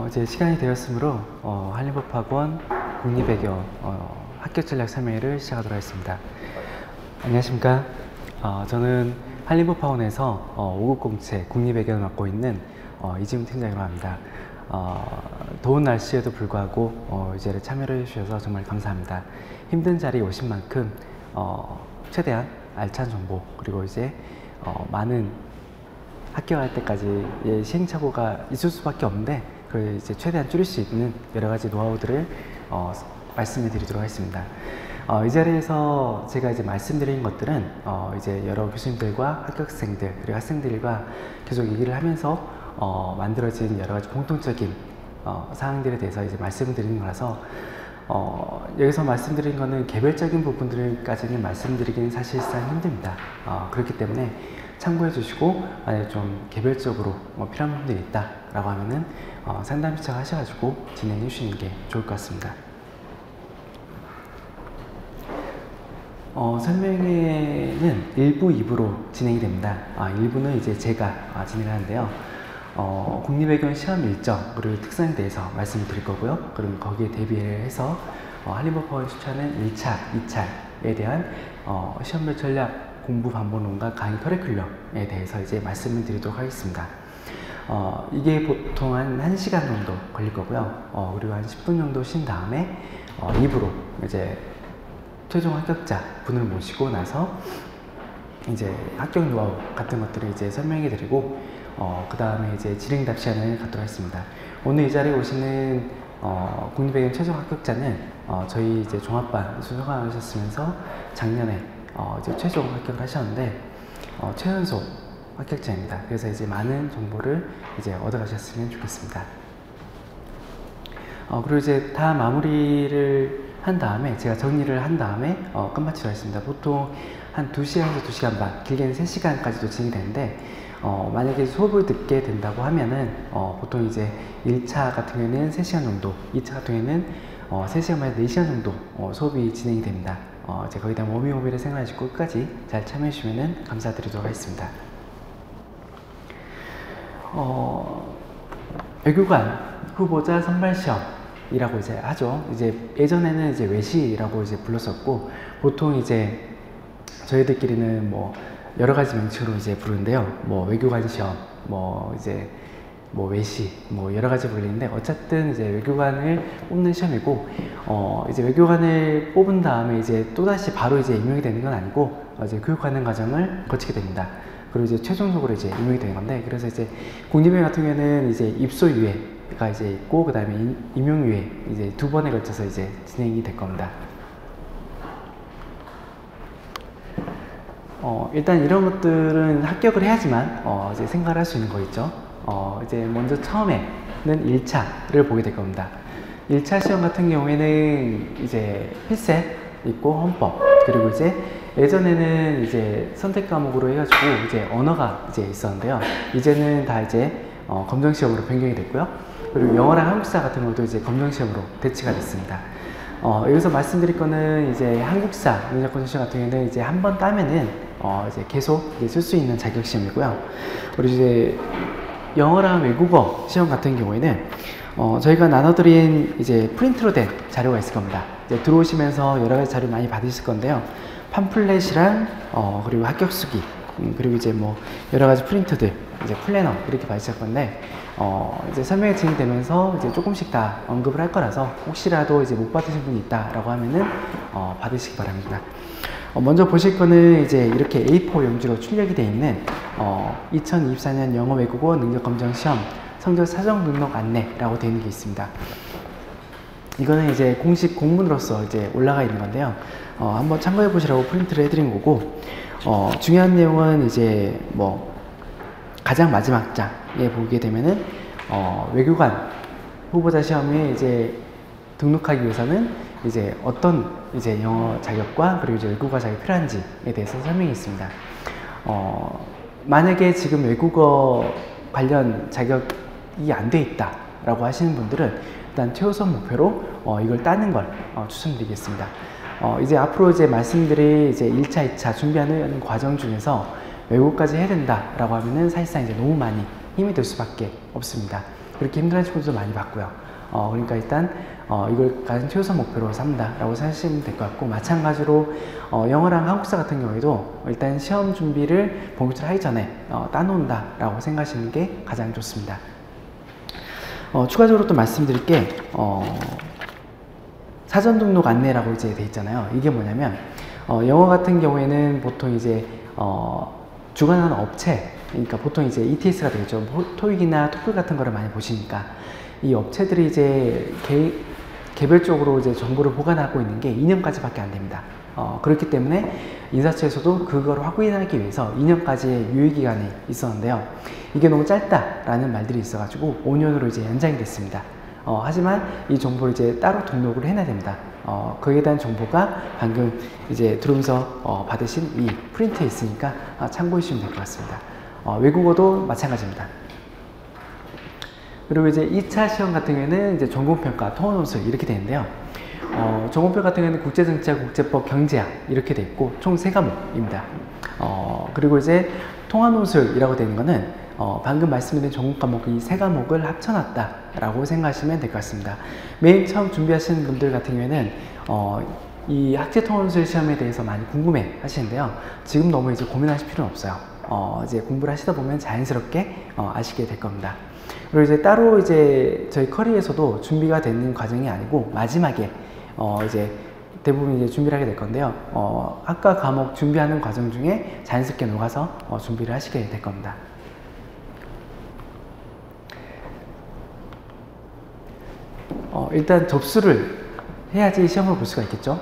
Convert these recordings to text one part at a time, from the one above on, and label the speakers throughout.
Speaker 1: 이제 시간이 되었으므로 한림법학원 국립외교 합격 전략 설명회를 시작하도록 하겠습니다. 안녕하십니까. 저는 한림법학원에서 5급 공채 국립외교를 맡고 있는 이지훈 팀장이라고 합니다. 더운 날씨에도 불구하고 이 자리에 참여를 해주셔서 정말 감사합니다. 힘든 자리에 오신 만큼 최대한 알찬 정보, 그리고 이제 많은 합격할 때까지 시행착오가 있을 수밖에 없는데 그걸 이제 최대한 줄일 수 있는 여러 가지 노하우들을 말씀을 드리도록 하겠습니다. 이 자리에서 제가 이제 말씀드린 것들은 이제 여러 교수님들과 합격생들 그리고 학생들과 계속 얘기를 하면서 만들어진 여러 가지 공통적인 사항들에 대해서 이제 말씀을 드리는 거라서 여기서 말씀드린 거는 개별적인 부분들까지는 말씀드리기는 사실상 힘듭니다. 그렇기 때문에 참고해 주시고, 만약에 좀 개별적으로 필요한 부분들이 있다 라고 하면은 상담 신청하셔가지고 진행해 주시는 게 좋을 것 같습니다. 설명회는 1부, 2부로 진행이 됩니다. 1부는 이제 제가 진행하는데요. 국립외교원 시험 일정 그리고 특성에 대해서 말씀을 드릴 거고요. 그럼 거기에 대비해서 한림법학원 추천하는 1차, 2차에 대한 시험별 전략 공부 방법론과 강의 커리큘럼에 대해서 이제 말씀을 드리도록 하겠습니다. 이게 보통 한 1시간 정도 걸릴 거고요. 그리고 한 10분 정도 쉰 다음에 2부로 이제 최종 합격자 분을 모시고 나서 이제 합격 노하우 같은 것들을 이제 설명해 드리고 그 다음에 이제 질의응답 시간을 갖도록 하겠습니다. 오늘 이 자리에 오시는 국립외교원 최종 합격자는 저희 이제 종합반 수강하셨으면서 작년에 이제 최종 합격을 하셨는데 최연소 합격자입니다. 그래서 이제 많은 정보를 이제 얻어가셨으면 좋겠습니다. 그리고 이제 다 마무리를 한 다음에 제가 정리를 한 다음에 끝마치도록 하겠습니다. 보통 한 2시간에서 2시간 반, 길게는 3시간까지도 진행이 되는데 만약에 수업을 듣게 된다고 하면은 보통 이제 1차 같은 경우에는 3시간 정도, 2차 같은 경우에는 3시간 만에 4시간 정도 수업이 진행이 됩니다. 이제 거기다 워밍업을 생각하시고 끝까지 잘 참여해 주시면 감사드리도록 하겠습니다. 외교관 후보자 선발 시험이라고 이제 하죠. 이제 예전에는 이제 외시라고 이제 불렀었고, 보통 이제 저희들끼리는 뭐 여러 가지 명칭으로 이제 부르는데요. 뭐 외교관 시험, 뭐 이제 뭐 외시, 뭐 여러 가지 불리는데 어쨌든 이제 외교관을 뽑는 시험이고, 이제 외교관을 뽑은 다음에 이제 또다시 바로 이제 임용이 되는 건 아니고 이제 교육하는 과정을 거치게 됩니다. 그리고 이제 최종적으로 이제 임용이 되는 건데, 그래서 이제 국립외교 같은 경우에는 이제 입소유예가 이제 있고, 그 다음에 임용유예 이제 2번에 걸쳐서 이제 진행이 될 겁니다. 일단 이런 것들은 합격을 해야지만 이제 생각을 할 수 있는 거 있죠. 이제 먼저 처음에는 1차를 보게 될 겁니다. 1차 시험 같은 경우에는 이제 필세 있고 헌법, 그리고 이제 예전에는 이제 선택 과목으로 해가지고 이제 언어가 이제 있었는데요. 이제는 다 이제 검정 시험으로 변경이 됐고요. 그리고 영어랑 한국사 같은 것도 이제 검정 시험으로 대치가 됐습니다. 여기서 말씀드릴 거는 이제 한국사 문제작권 시험 같은 경우에는 이제 한 번 따면은 이제 계속 쓸 수 있는 자격 시험이고요. 그리고 이제 영어랑 외국어 시험 같은 경우에는 저희가 나눠드린 이제 프린트로 된 자료가 있을 겁니다. 이제 들어오시면서 여러 가지 자료 많이 받으실 건데요. 팜플렛이랑 그리고 합격수기, 그리고 이제 뭐 여러 가지 프린트들, 이제 플래너 이렇게 받으실 건데 이제 설명이 진행되면서 이제 조금씩 다 언급을 할 거라서 혹시라도 이제 못 받으신 분이 있다라고 하면은 받으시기 바랍니다. 먼저 보실 거는 이제 이렇게 A4 용지로 출력이 되어 있는 2024년 영어 외국어 능력검정 시험 성적 사정 등록 안내라고 되어 있는 게 있습니다. 이거는 이제 공식 공문으로서 이제 올라가 있는 건데요. 한번 참고해 보시라고 프린트를 해드린 거고, 중요한 내용은 이제 뭐 가장 마지막 장에 보게 되면은 외교관 후보자 시험에 이제 등록하기 위해서는 이제 어떤 이제 영어 자격과 그리고 이제 외국어 자격이 필요한지에 대해서 설명이 있습니다. 만약에 지금 외국어 관련 자격이 안 돼 있다 라고 하시는 분들은 일단 최우선 목표로 이걸 따는 걸 추천드리겠습니다. 이제 앞으로 이제 말씀드릴 이제 1차, 2차 준비하는 과정 중에서 외국어까지 해야 된다 라고 하면은 사실상 이제 너무 많이 힘이 들 수밖에 없습니다. 그렇게 힘들어하는 친구들도 많이 봤고요. 그러니까 일단 이걸 가장 최우선 목표로 삼는다 라고 생각하시면 될 것 같고, 마찬가지로 영어랑 한국사 같은 경우에도 일단 시험 준비를 본격적으로 하기 전에 따놓는다 라고 생각하시는 게 가장 좋습니다. 추가적으로 또 말씀드릴 게 사전 등록 안내라고 이제 돼 있잖아요. 이게 뭐냐면 영어 같은 경우에는 보통 이제 주관하는 업체, 그러니까 보통 이제 ETS가 되겠죠. 토익이나 토플 같은 거를 많이 보시니까 이 업체들이 이제 개별적으로 이제 정보를 보관하고 있는 게 2년까지밖에 안 됩니다. 그렇기 때문에 인사처에서도 그걸 확인하기 위해서 2년까지의 유예기간이 있었는데요. 이게 너무 짧다라는 말들이 있어가지고 5년으로 이제 연장이 됐습니다. 하지만 이 정보를 이제 따로 등록을 해놔야 됩니다. 거기에 대한 정보가 방금 이제 들어오면서 받으신 이 프린트에 있으니까 참고해 주시면 될 것 같습니다. 외국어도 마찬가지입니다. 그리고 이제 2차 시험 같은 경우에는 이제 전공평가, 통합논술 이렇게 되는데요. 전공평가 같은 경우에는 국제정치학, 국제법, 경제학 이렇게 돼 있고 총 3과목입니다. 그리고 이제 통합논술이라고 되는 거는 방금 말씀드린 전공 과목 이 3과목을 합쳐놨다 라고 생각하시면 될 것 같습니다. 매일 처음 준비하시는 분들 같은 경우에는 이 학제통합논술 시험에 대해서 많이 궁금해 하시는데요. 지금 너무 이제 고민하실 필요는 없어요. 이제 공부를 하시다 보면 자연스럽게 아시게 될 겁니다. 그리고 이제 따로 이제 저희 커리에서도 준비가 되는 과정이 아니고 마지막에 이제 대부분 이제 준비를 하게 될 건데요. 학과 과목 준비하는 과정 중에 자연스럽게 녹아서 준비를 하시게 될 겁니다. 일단 접수를 해야지 시험을 볼 수가 있겠죠.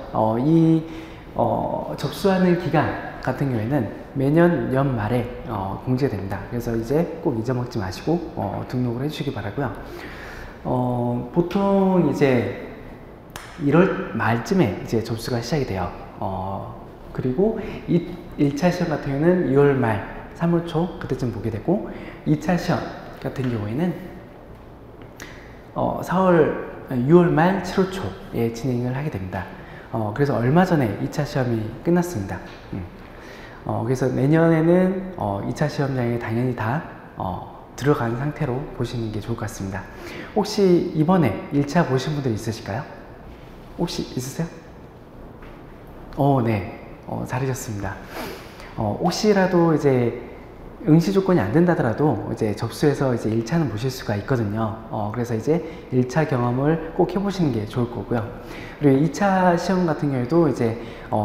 Speaker 1: 접수하는 기간 같은 경우에는 매년 연말에 공지가 됩니다. 그래서 이제 꼭 잊어먹지 마시고 등록을 해주시기 바라고요. 보통 이제 1월 말쯤에 이제 접수가 시작이 돼요. 그리고 1차 시험 같은 경우에는 2월 말, 3월 초 그때쯤 보게 되고, 2차 시험 같은 경우에는 6월 말, 7월 초에 진행을 하게 됩니다. 그래서 얼마 전에 2차 시험이 끝났습니다. 그래서 내년에는 2차 시험장에 당연히 다 들어간 상태로 보시는 게 좋을 것 같습니다. 혹시 이번에 1차 보신 분들 있으실까요? 혹시 있으세요? 네. 잘하셨습니다. 혹시라도 이제 응시 조건이 안 된다더라도 이제 접수해서 이제 1차는 보실 수가 있거든요. 그래서 이제 1차 경험을 꼭 해보시는 게 좋을 거고요. 그리고 2차 시험 같은 경우에도 이제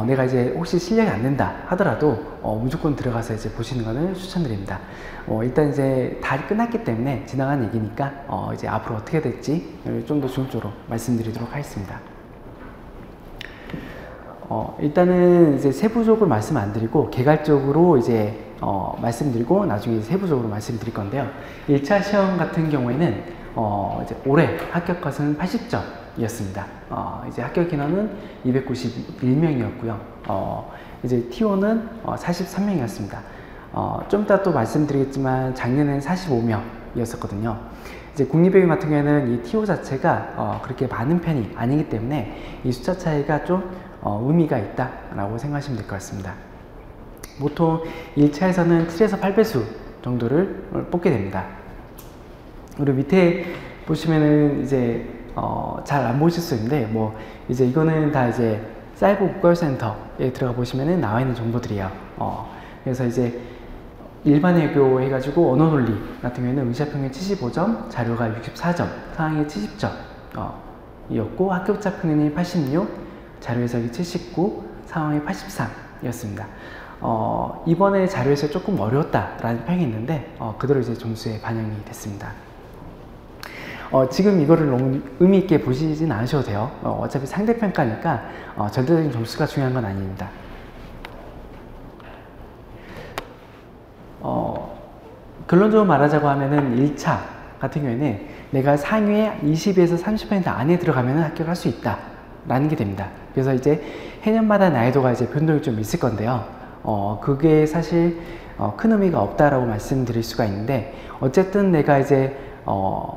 Speaker 1: 내가 이제 혹시 실력이 안 된다 하더라도 무조건 들어가서 이제 보시는 거는 추천드립니다. 일단 이제 다 끝났기 때문에 지나간 얘기니까 이제 앞으로 어떻게 될지 좀 더 중점적으로 말씀드리도록 하겠습니다. 일단은 이제 세부적으로 말씀 안 드리고 개괄적으로 이제 말씀드리고 나중에 세부적으로 말씀드릴 건데요. 1차 시험 같은 경우에는 이제 올해 합격자 수는 80점이었습니다. 이제 합격 인원은 291명이었고요. 이제 T1은 43명이었습니다. 좀 이따 또 말씀드리겠지만 작년에는 45명이었었거든요. 이제 국립외교 같은 경우에는 이 TO 자체가 그렇게 많은 편이 아니기 때문에 이 숫자 차이가 좀 의미가 있다라고 생각하시면 될 것 같습니다. 보통 1차에서는 7에서 8배수 정도를 뽑게 됩니다. 그리고 밑에 보시면은 이제 잘 안 보실 수 있는데 뭐 이제 이거는 다 이제 사이버 국가센터에 들어가 보시면은 나와 있는 정보들이에요. 그래서 이제 일반 외교 해가지고 언어 논리 같은 경우에는 응시합 평균 75점, 자료가 64점, 상황이 70점 이었고 합격자 평균이 86, 자료 해석이 79, 상황이 83이었습니다. 이번에 자료 해석이 조금 어려웠다라는 평이 있는데 그대로 이제 점수에 반영이 됐습니다. 지금 이거를 너무 의미 있게 보시진 않으셔도 돼요. 어차피 상대평가니까 절대적인 점수가 중요한 건 아닙니다. 결론적으로 말하자고 하면은 1차 같은 경우에는 내가 상위에 20에서 30% 안에 들어가면 합격할 수 있다 라는 게 됩니다. 그래서 이제 해년마다 난이도가 이제 변동이 좀 있을 건데요. 그게 사실 큰 의미가 없다라고 말씀드릴 수가 있는데, 어쨌든 내가 이제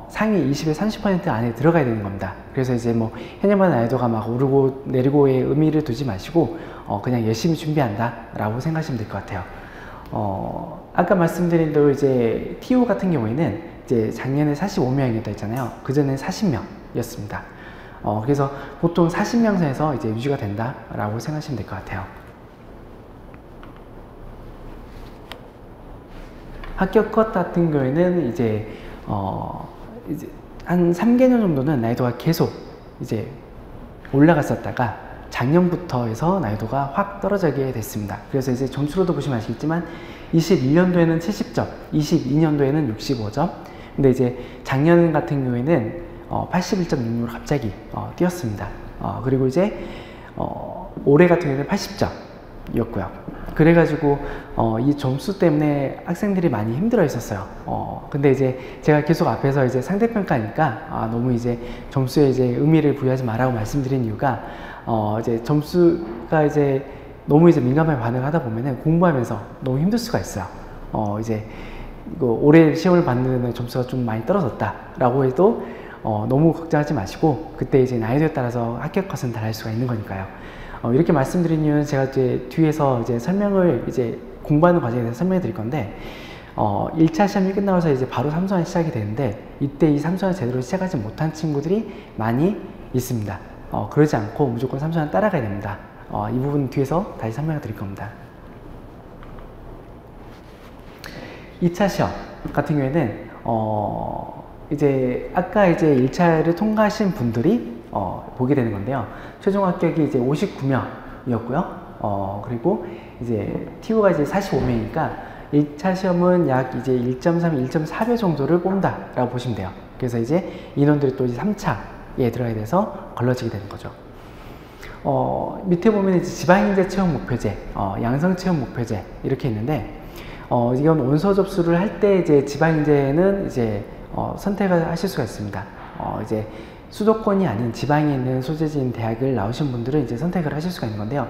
Speaker 1: 상위 20에서 30% 안에 들어가야 되는 겁니다. 그래서 이제 뭐 해년마다 난이도가 막 오르고 내리고의 의미를 두지 마시고 그냥 열심히 준비한다 라고 생각하시면 될 것 같아요. 아까 말씀드린 대로 이제 TO 같은 경우에는 이제 작년에 45명이었다 했잖아요. 그전에 40명이었습니다. 그래서 보통 40명 선에서 이제 유지가 된다라고 생각하시면 될 것 같아요. 합격 컷 같은 경우에는 이제 한 3개년 정도는 난이도가 계속 이제 올라갔었다가 작년부터 해서 난이도가 확 떨어지게 됐습니다. 그래서 이제 점수로도 보시면 아시겠지만 21년도에는 70점, 22년도에는 65점. 근데 이제 작년 같은 경우에는 81.66으로 갑자기 뛰었습니다. 그리고 이제 올해 같은 경우에는 80점이었고요. 그래가지고 이 점수 때문에 학생들이 많이 힘들어 했었어요. 근데 이제 제가 계속 앞에서 이제 상대평가니까 너무 이제 점수에 이제 의미를 부여하지 말라고 말씀드린 이유가 이제 점수가 이제 너무 이제 민감하게 반응을 하다 보면은 공부하면서 너무 힘들 수가 있어요. 이제 이거 올해 시험을 받는 점수가 좀 많이 떨어졌다라고 해도 너무 걱정하지 마시고 그때 이제 난이도에 따라서 합격 컷은 달라질 수가 있는 거니까요. 이렇게 말씀드린 이유는 제가 이제 뒤에서 이제 설명을 이제 공부하는 과정에 대해서 설명해 드릴 건데 1차 시험이 끝나서 이제 바로 3수환이 시작이 되는데 이때 이 3수환을 제대로 시작하지 못한 친구들이 많이 있습니다. 그러지 않고 무조건 3수환 따라가야 됩니다. 이 부분 뒤에서 다시 설명해 드릴 겁니다. 2차 시험 같은 경우에는 이제 아까 이제 1차를 통과하신 분들이 보게 되는 건데요. 최종 합격이 이제 59명이었고요. 그리고 이제 TO가 이제 45명이니까 1차 시험은 약 이제 1.3, 1.4배 정도를 뽑는다라고 보시면 돼요. 그래서 이제 인원들이 또 이제 3차에 들어가야 돼서 걸러지게 되는 거죠. 밑에 보면 이제 지방인재 채용 목표제, 양성 채용 목표제 이렇게 있는데 이건 원서 접수를 할 때 이제 지방인재는 이제 선택을 하실 수가 있습니다. 이제 수도권이 아닌 지방에 있는 소재지인 대학을 나오신 분들은 이제 선택을 하실 수가 있는 건데요.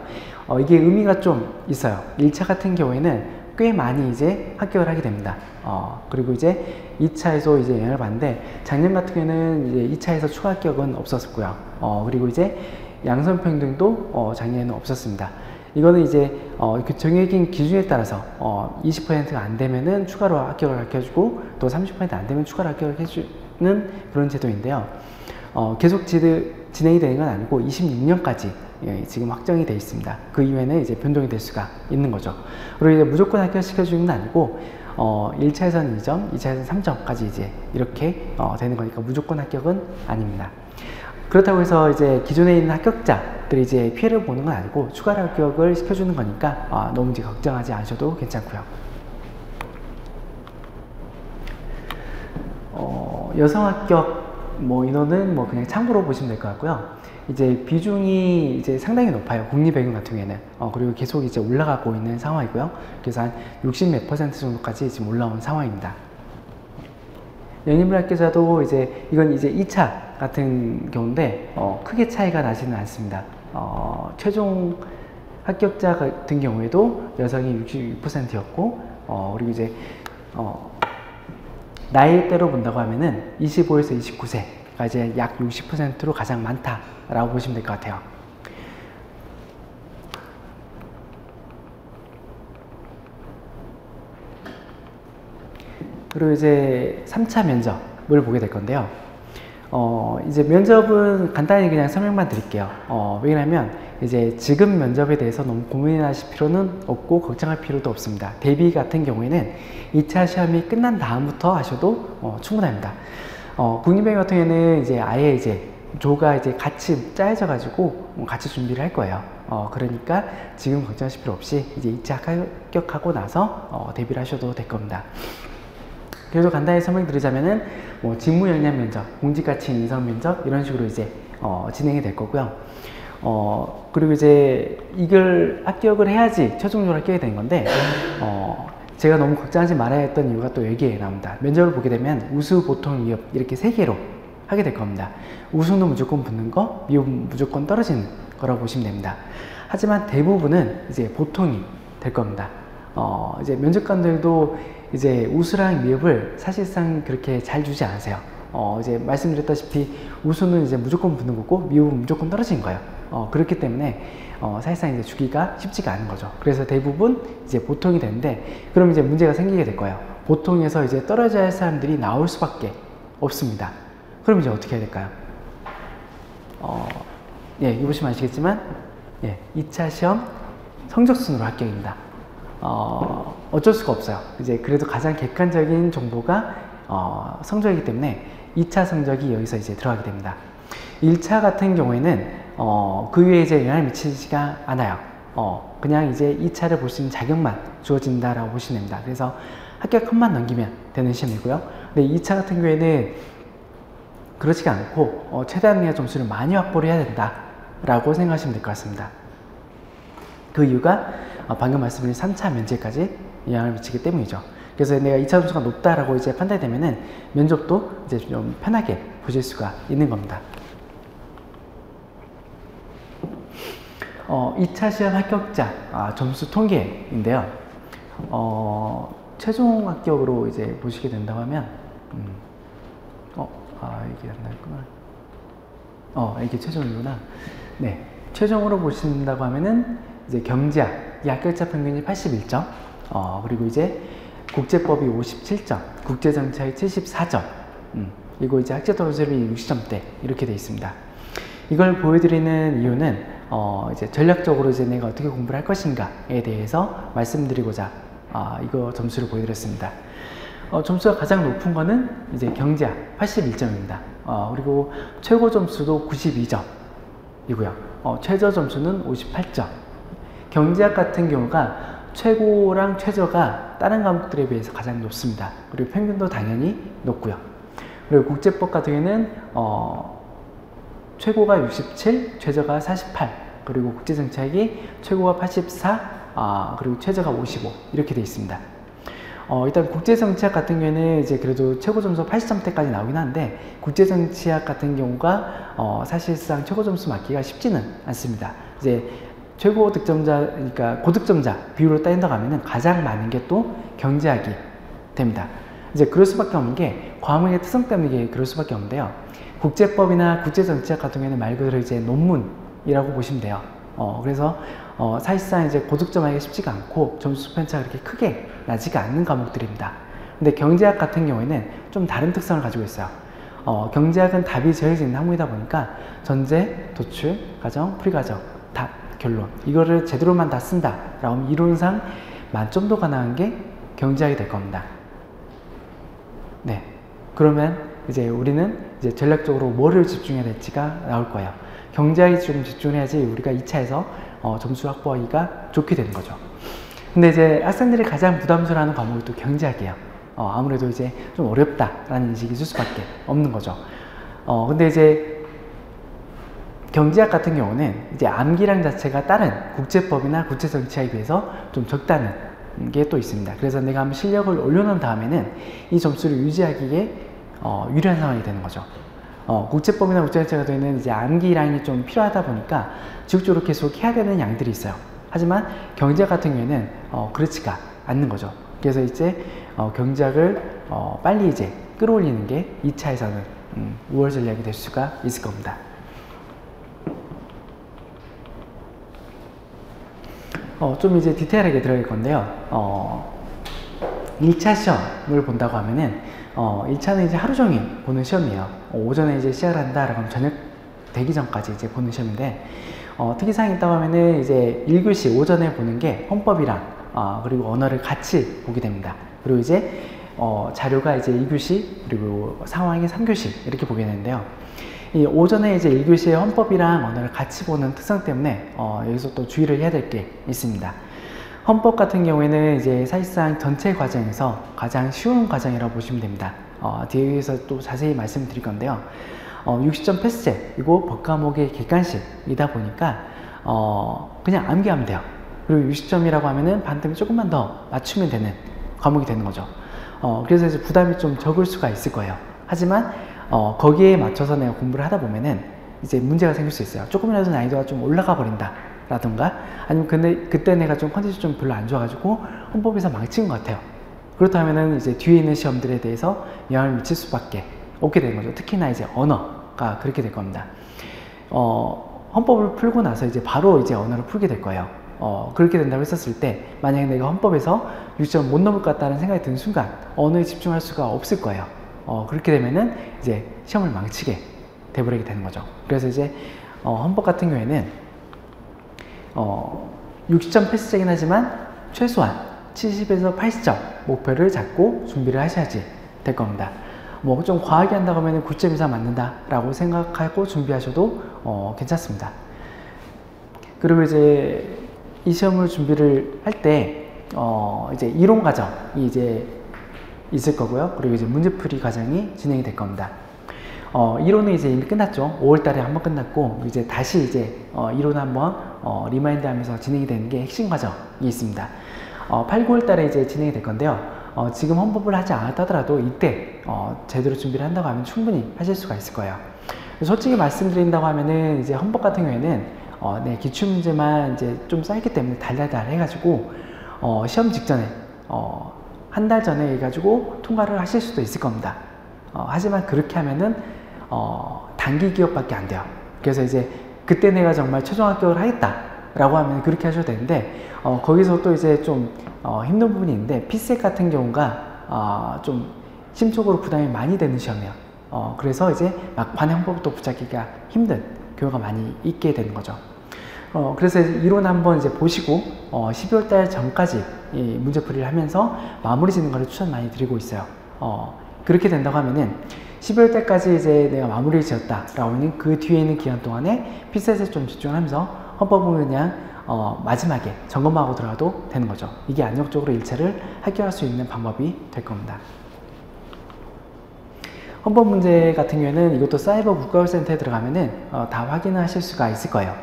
Speaker 1: 이게 의미가 좀 있어요. 1차 같은 경우에는 꽤 많이 이제 합격을 하게 됩니다. 그리고 이제 2차에서 이제 영향을 받는데 작년 같은 경우에는 이제 2차에서 추가 합격은 없었고요. 그리고 이제 양성평등도 작년에는 없었습니다. 이거는 이제 그 정해진 기준에 따라서 20%가 안 되면은 추가로 합격을 해주고 또 30% 안 되면 추가로 합격을 해주는 그런 제도인데요. 계속 진행이 되는 건 아니고 26년까지 지금 확정이 되어 있습니다. 그 이후에는 이제 변동이 될 수가 있는 거죠. 그리고 이제 무조건 합격시켜주는 건 아니고 1차에서는 2점, 2차에서는 3점까지 이제 이렇게 되는 거니까 무조건 합격은 아닙니다. 그렇다고 해서 이제 기존에 있는 합격자들이 이제 피해를 보는 건 아니고 추가 합격을 시켜주는 거니까 너무 이제 걱정하지 않으셔도 괜찮고요. 여성 합격 인원은 그냥 참고로 보시면 될 것 같고요. 이제 비중이 이제 상당히 높아요. 국립외국 같은 경우에는. 그리고 계속 이제 올라가고 있는 상황이고요. 그래서 한 60몇 % 정도까지 지금 올라온 상황입니다. 연인물 합격자도 이제 이건 이제 2차 같은 경우인데 크게 차이가 나지는 않습니다. 최종 합격자 같은 경우에도 여성이 66%였고 그리고 이제 나이대로 본다고 하면은 25에서 29세가 이제 약 60%로 가장 많다라고 보시면 될 것 같아요. 그리고 이제 3차 면접을 보게 될 건데요. 이제 면접은 간단히 그냥 설명만 드릴게요. 왜냐면 이제 지금 면접에 대해서 너무 고민하실 필요는 없고 걱정할 필요도 없습니다. 대비 같은 경우에는 2차 시험이 끝난 다음부터 하셔도 충분합니다. 국립외국 같은 경우에는 이제 아예 이제 조가 이제 같이 짜여져 가지고 같이 준비를 할 거예요. 그러니까 지금 걱정하실 필요 없이 이제 2차 합격하고 나서 대비를 하셔도 될 겁니다. 그래서 간단히 설명드리자면은 직무 역량 면접, 공직가치 인성 면접 이런 식으로 이제 진행이 될 거고요. 그리고 이제 이걸 합격을 해야지 최종적으로 합격이 되는 건데 제가 너무 걱정하지 말아야 했던 이유가 또 여기에 나옵니다. 면접을 보게 되면 우수, 보통, 미흡 이렇게 3개로 하게 될 겁니다. 우수는 무조건 붙는 거, 미흡은 무조건 떨어지는 거라고 보시면 됩니다. 하지만 대부분은 이제 보통이 될 겁니다. 이제 면접관들도 이제 우수랑 미흡을 사실상 그렇게 잘 주지 않으세요. 이제 말씀드렸다시피 우수는 이제 무조건 붙는 거고 미흡은 무조건 떨어지는 거예요. 그렇기 때문에 사실상 이제 주기가 쉽지가 않은 거죠. 그래서 대부분 이제 보통이 되는데 그럼 이제 문제가 생기게 될 거예요. 보통에서 이제 떨어져야 할 사람들이 나올 수밖에 없습니다. 그럼 이제 어떻게 해야 될까요? 예, 이거 보시면 아시겠지만, 예, 2차 시험 성적순으로 합격입니다. 어쩔 수가 없어요. 이제 그래도 가장 객관적인 정보가 성적이기 때문에 2차 성적이 여기서 이제 들어가게 됩니다. 1차 같은 경우에는 그 위에 이제 영향을 미치지가 않아요. 그냥 이제 2차를 볼 수 있는 자격만 주어진다라고 보시면 됩니다. 그래서 합격 컷만 넘기면 되는 시험이고요. 근데 2차 같은 경우에는 그렇지가 않고 최대한의 점수를 많이 확보를 해야 된다라고 생각하시면 될 것 같습니다. 그 이유가 방금 말씀드린 3차 면제까지 영향을 미치기 때문이죠. 그래서 내가 2차 점수가 높다라고 이제 판단이 되면은 면접도 이제 좀 편하게 보실 수가 있는 겁니다. 2차 시험 합격자 점수 통계인데요. 최종 합격으로 이제 보시게 된다고 하면, 이게 안 나왔구나. 이게 최종이구나. 네. 최종으로 보신다고 하면은, 이제 경제학, 이 합격자 평균이 81점, 그리고 이제 국제법이 57점, 국제정치학이 74점, 그리고 이제 학제 점수율이 60점대, 이렇게 되어 있습니다. 이걸 보여드리는 이유는, 이제 전략적으로 이제 내가 어떻게 공부를 할 것인가에 대해서 말씀드리고자, 이거 점수를 보여드렸습니다. 점수가 가장 높은 거는 이제 경제학 81점입니다. 그리고 최고 점수도 92점이고요. 최저 점수는 58점. 경제학 같은 경우가 최고랑 최저가 다른 과목들에 비해서 가장 높습니다. 그리고 평균도 당연히 높고요. 그리고 국제법 같은 경우에는 최고가 67, 최저가 48, 그리고 국제정치학이 최고가 84, 그리고 최저가 55 이렇게 되어 있습니다. 일단 국제정치학 같은 경우에는 이제 그래도 최고 점수 80점대까지 나오긴 하는데, 국제정치학 같은 경우가 사실상 최고 점수 맞기가 쉽지는 않습니다. 이제 최고 득점자, 그러니까 고득점자 비율로 따진다고 하면은 가장 많은 게 또 경제학이 됩니다. 이제 그럴 수밖에 없는 게 과목의 특성 때문에 이게 그럴 수밖에 없는데요. 국제법이나 국제정치학 같은 경우에는 말 그대로 이제 논문이라고 보시면 돼요. 그래서 사실상 이제 고득점하기가 쉽지가 않고 점수 편차가 그렇게 크게 나지가 않는 과목들입니다. 근데 경제학 같은 경우에는 좀 다른 특성을 가지고 있어요. 경제학은 답이 정해져 있는 학문이다 보니까 전제, 도출, 가정, 풀이과정, 답, 결론, 이거를 제대로만 다 쓴다 라고 하면 이론상 만점도 가능한 게 경제학이 될 겁니다. 네, 그러면 이제 우리는 이제 전략적으로 뭐를 집중해야 될지가 나올 거예요. 경제학에 좀 집중해야지 우리가 2차에서 점수 확보하기가 좋게 되는 거죠. 근데 이제 학생들이 가장 부담스러워하는 과목이 또 경제학이에요. 아무래도 이제 좀 어렵다라는 인식이 있을 수밖에 없는 거죠. 근데 이제 경제학 같은 경우는 이제 암기량 자체가 다른 국제법이나 국제정치학에 비해서 좀 적다는 게 또 있습니다. 그래서 내가 한번 실력을 올려놓은 다음에는 이 점수를 유지하기에 유리한 상황이 되는 거죠. 국제법이나 국제정치학 같은 경우는 이제 암기량이 좀 필요하다 보니까 지속적으로 계속 해야 되는 양들이 있어요. 하지만 경제학 같은 경우에는 그렇지가 않는 거죠. 그래서 이제 경제학을 빨리 이제 끌어올리는 게 2차에서는 우월 전략이 될 수가 있을 겁니다. 좀 이제 디테일하게 들어갈 건데요. 1차 시험을 본다고 하면은 1차는 이제 하루 종일 보는 시험이에요. 오전에 이제 시작을 한다라고 하면 저녁 되기 전까지 이제 보는 시험인데, 특이사항이 있다고 하면은 이제 1교시 오전에 보는 게 헌법이랑 그리고 언어를 같이 보게 됩니다. 그리고 이제 자료가 이제 2교시 그리고 상황이 3교시 이렇게 보게 되는데요. 이 오전에 이제 1교시에 헌법이랑 언어를 같이 보는 특성 때문에 여기서 또 주의를 해야 될 게 있습니다. 헌법 같은 경우에는 이제 사실상 전체 과정에서 가장 쉬운 과정이라고 보시면 됩니다. 뒤에서 또 자세히 말씀드릴 건데요. 60점 패스제이고 법과목의 객관식이다 보니까 그냥 암기하면 돼요. 그리고 60점이라고 하면은 반틈이 조금만 더 맞추면 되는 과목이 되는 거죠. 그래서 이제 부담이 좀 적을 수가 있을 거예요. 하지만 거기에 맞춰서 내가 공부를 하다 보면은 이제 문제가 생길 수 있어요. 조금이라도 난이도가 좀 올라가 버린다 라던가, 아니면 근데 그때 내가 좀 컨디션이 좀 별로 안 좋아가지고 헌법에서 망친 것 같아요. 그렇다면은 이제 뒤에 있는 시험들에 대해서 영향을 미칠 수밖에 없게 되는 거죠. 특히나 이제 언어가 그렇게 될 겁니다. 헌법을 풀고 나서 이제 바로 이제 언어를 풀게 될 거예요. 그렇게 된다고 했었을 때 만약에 내가 헌법에서 6점 못 넘을 것 같다는 생각이 드는 순간 언어에 집중할 수가 없을 거예요. 그렇게 되면은 이제 시험을 망치게 돼버리게 되는 거죠. 그래서 이제 헌법 같은 경우에는 60점 패스되긴 하지만 최소한 70에서 80점 목표를 잡고 준비를 하셔야지 될 겁니다. 뭐 좀 과하게 한다고 하면 9점 이상 맞는다 라고 생각하고 준비하셔도 괜찮습니다. 그리고 이제 이 시험을 준비를 할 때 이제 이론 과정이 이제 있을 거고요. 그리고 이제 문제풀이 과정이 진행이 될 겁니다. 이론은 이제 이미 끝났죠. 5월 달에 한번 끝났고 이제 다시 이제 이론 한번 리마인드 하면서 진행이 되는 게 핵심 과정이 있습니다. 8, 9월 달에 이제 진행이 될 건데요. 지금 헌법을 하지 않았다 하더라도 이때 제대로 준비를 한다고 하면 충분히 하실 수가 있을 거예요. 솔직히 말씀드린다고 하면은 이제 헌법 같은 경우에는 네, 기출문제만 이제 좀 쌓였기 때문에 달달달 해가지고 시험 직전에 한 달 전에 해가지고 통과를 하실 수도 있을 겁니다. 하지만 그렇게 하면은 단기 기억밖에 안 돼요. 그래서 이제 그때 내가 정말 최종 합격을 하겠다 라고 하면 그렇게 하셔도 되는데 거기서 또 이제 좀 힘든 부분이 있는데 피셋 같은 경우가 좀 심적으로 부담이 많이 되는 시험이에요. 그래서 이제 막판에 헌법도 붙잡기가 힘든 경우가 많이 있게 되는 거죠. 그래서 이론 한번 이제 보시고 12월 달 전까지 이 문제풀이를 하면서 마무리 짓는 것을 추천 많이 드리고 있어요. 그렇게 된다고 하면은 12월 달까지 이제 내가 마무리를 지었다 라고 하면 그 뒤에 있는 기간 동안에 피셋에 좀 집중하면서 헌법은 그냥 마지막에 점검하고 들어가도 되는 거죠. 이게 안정적으로 1차를 합격할 수 있는 방법이 될 겁니다. 헌법 문제 같은 경우에는 이것도 사이버 국가교육센터에 들어가면은 다 확인을 하실 수가 있을 거예요.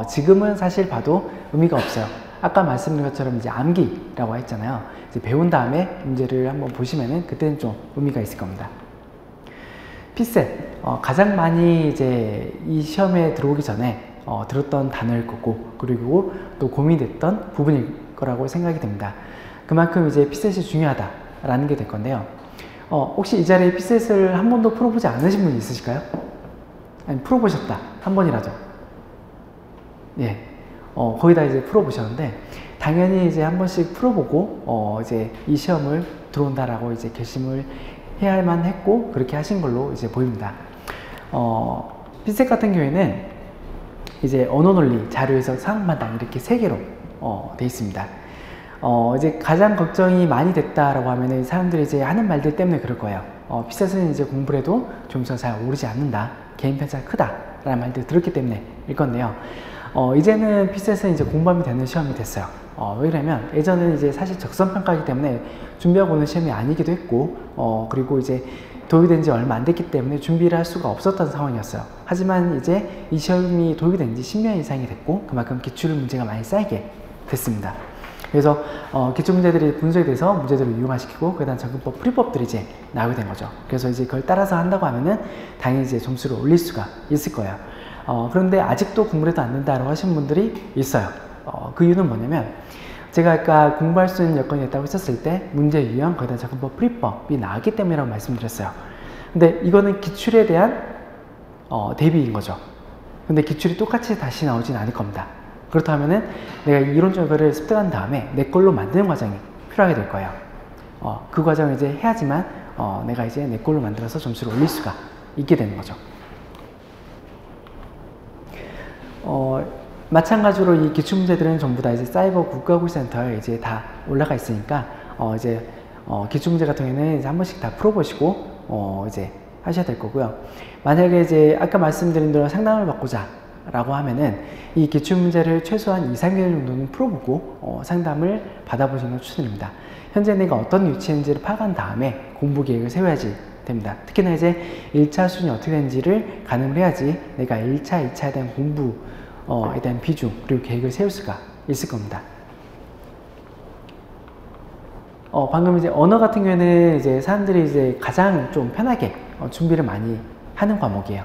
Speaker 1: 지금은 사실 봐도 의미가 없어요. 아까 말씀드린 것처럼 이제 암기라고 했잖아요. 이제 배운 다음에 문제를 한번 보시면은 그때는 좀 의미가 있을 겁니다. 피셋 가장 많이 이제 이 시험에 들어오기 전에 들었던 단어일 거고 그리고 또 고민됐던 부분일 거라고 생각이 됩니다. 그만큼 이제 피셋이 중요하다라는 게 될 건데요. 혹시 이 자리에 피셋을 한 번도 풀어보지 않으신 분이 있으실까요? 아니 풀어보셨다 한 번이라도. 예, 거의 다 이제 풀어보셨는데 당연히 이제 한 번씩 풀어보고 이제 이 시험을 들어온다라고 이제 결심을 해야만 했고 그렇게 하신 걸로 이제 보입니다. 피셋 같은 경우에는 이제 언어 논리, 자료 해석, 상황 판단 이렇게 3개로 돼 있습니다. 이제 가장 걱정이 많이 됐다라고 하면은 사람들이 이제 하는 말들 때문에 그럴 거예요. 피셋은 이제 공부를 해도 점수가 잘 오르지 않는다, 개인 편차가 크다 라는 말들 들었기 때문에 일 건데요. 이제는 피셋은 이제 공부하면 되는 시험이 됐어요. 왜냐면 예전에는 이제 사실 적성평가이기 때문에 준비하고 오는 시험이 아니기도 했고 그리고 이제 도입이 된 지 얼마 안 됐기 때문에 준비를 할 수가 없었던 상황이었어요. 하지만 이제 이 시험이 도입이 된 지 10년 이상이 됐고 그만큼 기출 문제가 많이 쌓이게 됐습니다. 그래서 기출 문제들이 분석이 돼서 문제들을 이용화시키고 그다음 접근법, 풀이법들이 이제 나오게 된 거죠. 그래서 이제 그걸 따라서 한다고 하면은 당연히 이제 점수를 올릴 수가 있을 거예요. 그런데 아직도 공부를 해도 안 된다라고 하시는 분들이 있어요. 그 이유는 뭐냐면 제가 아까 공부할 수 있는 여건이 있다고 했었을 때 문제 유형, 거기다 접근법, 풀이법이 나왔기 때문이라고 말씀드렸어요. 근데 이거는 기출에 대한 대비인 거죠. 근데 기출이 똑같이 다시 나오진 않을 겁니다. 그렇다면은 내가 이론적인 거를 습득한 다음에 내 걸로 만드는 과정이 필요하게 될 거예요. 그 과정을 이제 해야지만 내가 이제 내 걸로 만들어서 점수를 올릴 수가 있게 되는 거죠. 마찬가지로 이 기출문제들은 전부 다 이제 사이버 국가고시센터에 이제 다 올라가 있으니까 이제 기출문제 같은 경우에는 이제 한 번씩 다 풀어보시고 이제 하셔야 될 거고요. 만약에 이제 아까 말씀드린 대로 상담을 받고자 라고 하면은 이 기출문제를 최소한 2, 3개월 정도는 풀어보고 상담을 받아보시는 걸 추천드립니다. 현재 내가 어떤 위치인지를 파악한 다음에 공부 계획을 세워야지 됩니다. 특히나 이제 1차 수준이 어떻게 되는지를 가늠을 해야지 내가 1차, 2차에 대한 공부에 대한 비중 그리고 계획을 세울 수가 있을 겁니다. 방금 이제 언어 같은 경우에는 이제 사람들이 이제 가장 좀 편하게 준비를 많이 하는 과목이에요.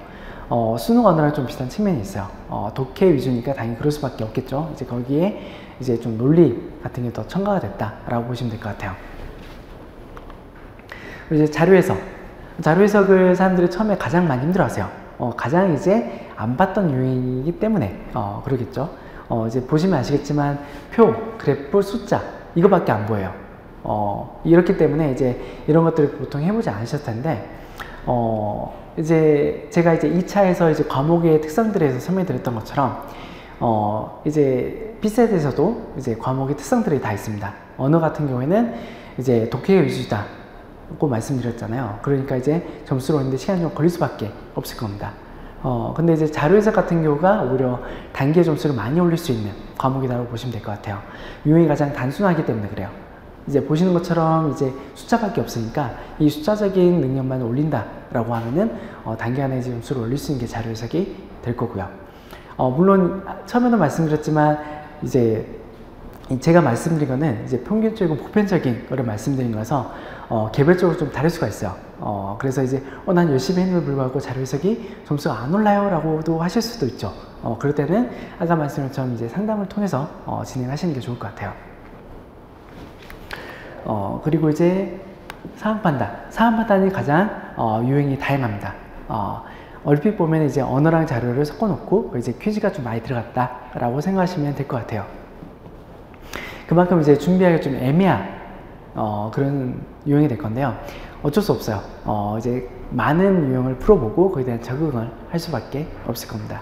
Speaker 1: 수능 언어랑 좀 비슷한 측면이 있어요. 독해 위주니까 당연히 그럴 수밖에 없겠죠. 이제 거기에 이제 좀 논리 같은 게 더 첨가가 됐다라고 보시면 될 것 같아요. 그리고 이제 자료 해석을 사람들이 처음에 가장 많이 힘들어하세요. 가장 이제 안 봤던 유형이기 때문에 그러겠죠. 이제 보시면 아시겠지만 표, 그래프, 숫자 이거밖에 안 보여요. 이렇기 때문에 이제 이런 것들을 보통 해보지 않으셨을 텐데, 이제 제가 이제 2차에서 이제 과목의 특성들에 대해서 설명드렸던 것처럼, 이제 P셋에서도 이제 과목의 특성들이 다 있습니다. 언어 같은 경우에는 이제 독해 위주다고 말씀드렸잖아요. 그러니까 이제 점수를 얻는데 시간이 좀 걸릴 수밖에 없을 겁니다. 근데 이제 자료해석 같은 경우가 오히려 단계 점수를 많이 올릴 수 있는 과목이라고 보시면 될 것 같아요. 유형이 가장 단순하기 때문에 그래요. 이제 보시는 것처럼 이제 숫자밖에 없으니까 이 숫자적인 능력만 올린다라고 하면은 단기 안에 점수를 올릴 수 있는 게 자료 해석이 될 거고요. 물론 처음에도 말씀드렸지만 이제 제가 말씀드린 거는 이제 평균적이고 보편적인 거를 말씀드린 거라서 개별적으로 좀 다를 수가 있어요. 그래서 이제 난 열심히 했는데 불구하고 자료 해석이 점수가 안 올라요 라고도 하실 수도 있죠. 그럴 때는 아까 말씀드린 것처럼 이제 상담을 통해서 진행하시는 게 좋을 것 같아요. 그리고 이제 상황 판단. 상황 판단이 가장 유형이 다양합니다. 얼핏 보면 이제 언어랑 자료를 섞어 놓고 이제 퀴즈가 좀 많이 들어갔다라고 생각하시면 될 것 같아요. 그만큼 이제 준비하기가 좀 애매한 그런 유형이 될 건데요. 어쩔 수 없어요. 이제 많은 유형을 풀어보고 거기에 대한 적응을 할 수밖에 없을 겁니다.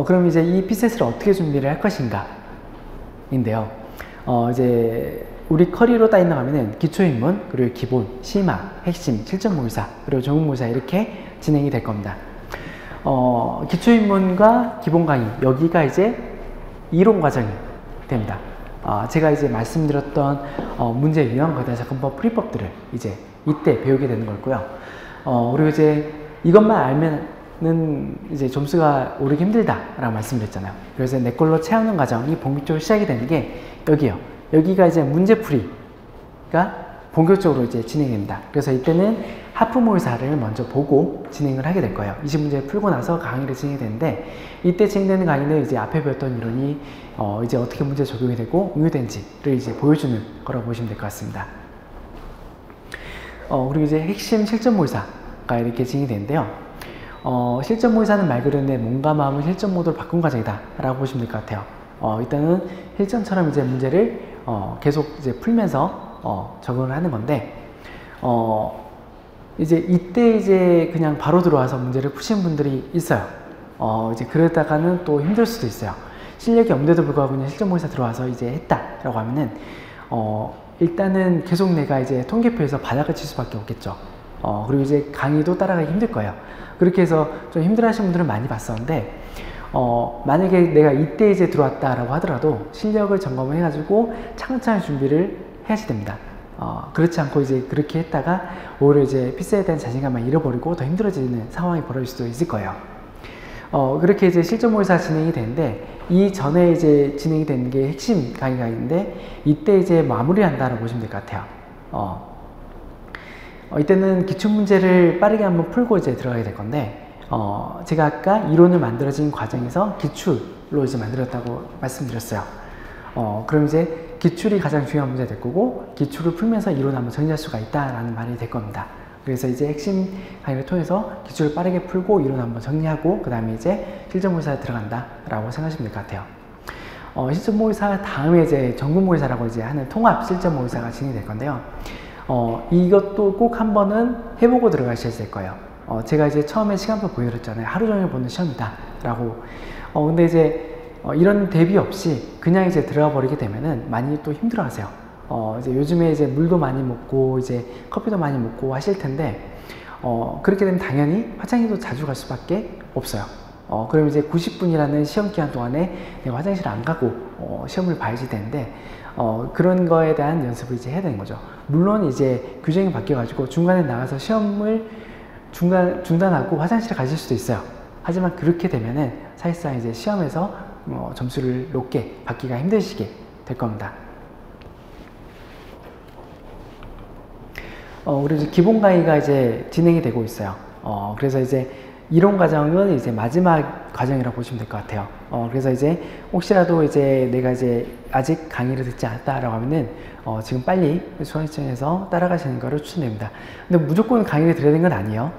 Speaker 1: 그럼 이제 이 P셋을 어떻게 준비를 할 것인가 인데요. 이제 우리 커리로 따진다고 하면은 기초인문, 그리고 기본, 심화, 핵심, 실전 모의사, 그리고 전국 모의사 이렇게 진행이 될 겁니다. 기초인문과 기본 강의, 여기가 이제 이론 과정이 됩니다. 제가 이제 말씀드렸던 문제 유형, 거기다 접근법, 풀이법들을 이제 이때 배우게 되는 거고요. 그리고 이제 이것만 알면은 이제 점수가 오르기 힘들다라고 말씀드렸잖아요. 그래서 내 걸로 채우는 과정이 본격적으로 시작이 되는 게 여기요. 여기가 이제 문제풀이가 본격적으로 이제 진행됩니다. 그래서 이때는 하프 모의사를 먼저 보고 진행을 하게 될 거예요. 20문제 풀고 나서 강의를 진행이 되는데, 이때 진행되는 강의는 이제 앞에 배웠던 이론이 이제 어떻게 문제 적용이 되고 응용되는지를 이제 보여주는 거라고 보시면 될 것 같습니다. 그리고 이제 핵심 실전 모의사가 이렇게 진행이 되는데요. 실전 모의사는 말 그대로 내 몸과 마음을 실전 모드로 바꾼 과정이다 라고 보시면 될 것 같아요. 일단은 실전처럼 이제 문제를 계속 이제 풀면서 적응을 하는 건데, 이제 이때 이제 그냥 바로 들어와서 문제를 푸시는 분들이 있어요. 이제 그러다가는 또 힘들 수도 있어요. 실력이 없는데도 불구하고 그냥 실전 모의사 들어와서 이제 했다라고 하면은 일단은 계속 내가 이제 통계표에서 바닥을 칠 수밖에 없겠죠. 그리고 이제 강의도 따라가기 힘들 거예요. 그렇게 해서 좀 힘들어 하시는 분들은 많이 봤었는데, 만약에 내가 이때 이제 들어왔다라고 하더라도 실력을 점검을 해가지고 차근차근 준비를 해야지 됩니다. 그렇지 않고 이제 그렇게 했다가 오히려 이제 P셋에 대한 자신감을 잃어버리고 더 힘들어지는 상황이 벌어질 수도 있을 거예요. 그렇게 이제 실전 모의사 진행이 되는데, 이 전에 이제 진행이 되는 게 핵심 강의가 있는데, 이때 이제 마무리한다라고 보시면 될 것 같아요. 이때는 기출문제를 빠르게 한번 풀고 이제 들어가게 될 건데, 제가 아까 이론을 만들어진 과정에서 기출로 이제 만들었다고 말씀드렸어요. 그럼 이제 기출이 가장 중요한 문제가 될 거고, 기출을 풀면서 이론을 한번 정리할 수가 있다라는 말이 될 겁니다. 그래서 이제 핵심 강의를 통해서 기출을 빠르게 풀고 이론 한번 정리하고 그 다음에 이제 실전 모의사에 들어간다라고 생각하시면 될 것 같아요. 실전 모의사 다음에 이제 전국 모의사라고 이제 하는 통합 실전 모의사가 진행이 될 건데요. 이것도 꼭 한 번은 해보고 들어가셔야 될 거예요. 제가 이제 처음에 시간표 보여드렸잖아요. 하루 종일 보는 시험이다 라고. 근데 이제 이런 대비 없이 그냥 이제 들어가 버리게 되면은 많이 또 힘들어 하세요. 이제 요즘에 이제 물도 많이 먹고 이제 커피도 많이 먹고 하실 텐데, 그렇게 되면 당연히 화장실도 자주 갈 수밖에 없어요. 그럼 이제 90분이라는 시험 기간 동안에 내가 화장실 안 가고 시험을 봐야지 되는데, 그런 거에 대한 연습을 이제 해야 되는 거죠. 물론 이제 규정이 바뀌어가지고 중간에 나가서 시험을 중단하고 화장실에 가실 수도 있어요. 하지만 그렇게 되면은 사실상 이제 시험에서 점수를 높게 받기가 힘드시게 될 겁니다. 그리고 이제 기본 강의가 이제 진행이 되고 있어요. 그래서 이제 이론 과정은 이제 마지막 과정이라고 보시면 될 것 같아요. 그래서 이제 혹시라도 이제 내가 이제 아직 강의를 듣지 않았다라고 하면은 지금 빨리 수강시청에서 따라가시는 거를 추천드립니다. 근데 무조건 강의를 들어야 되는 건 아니에요.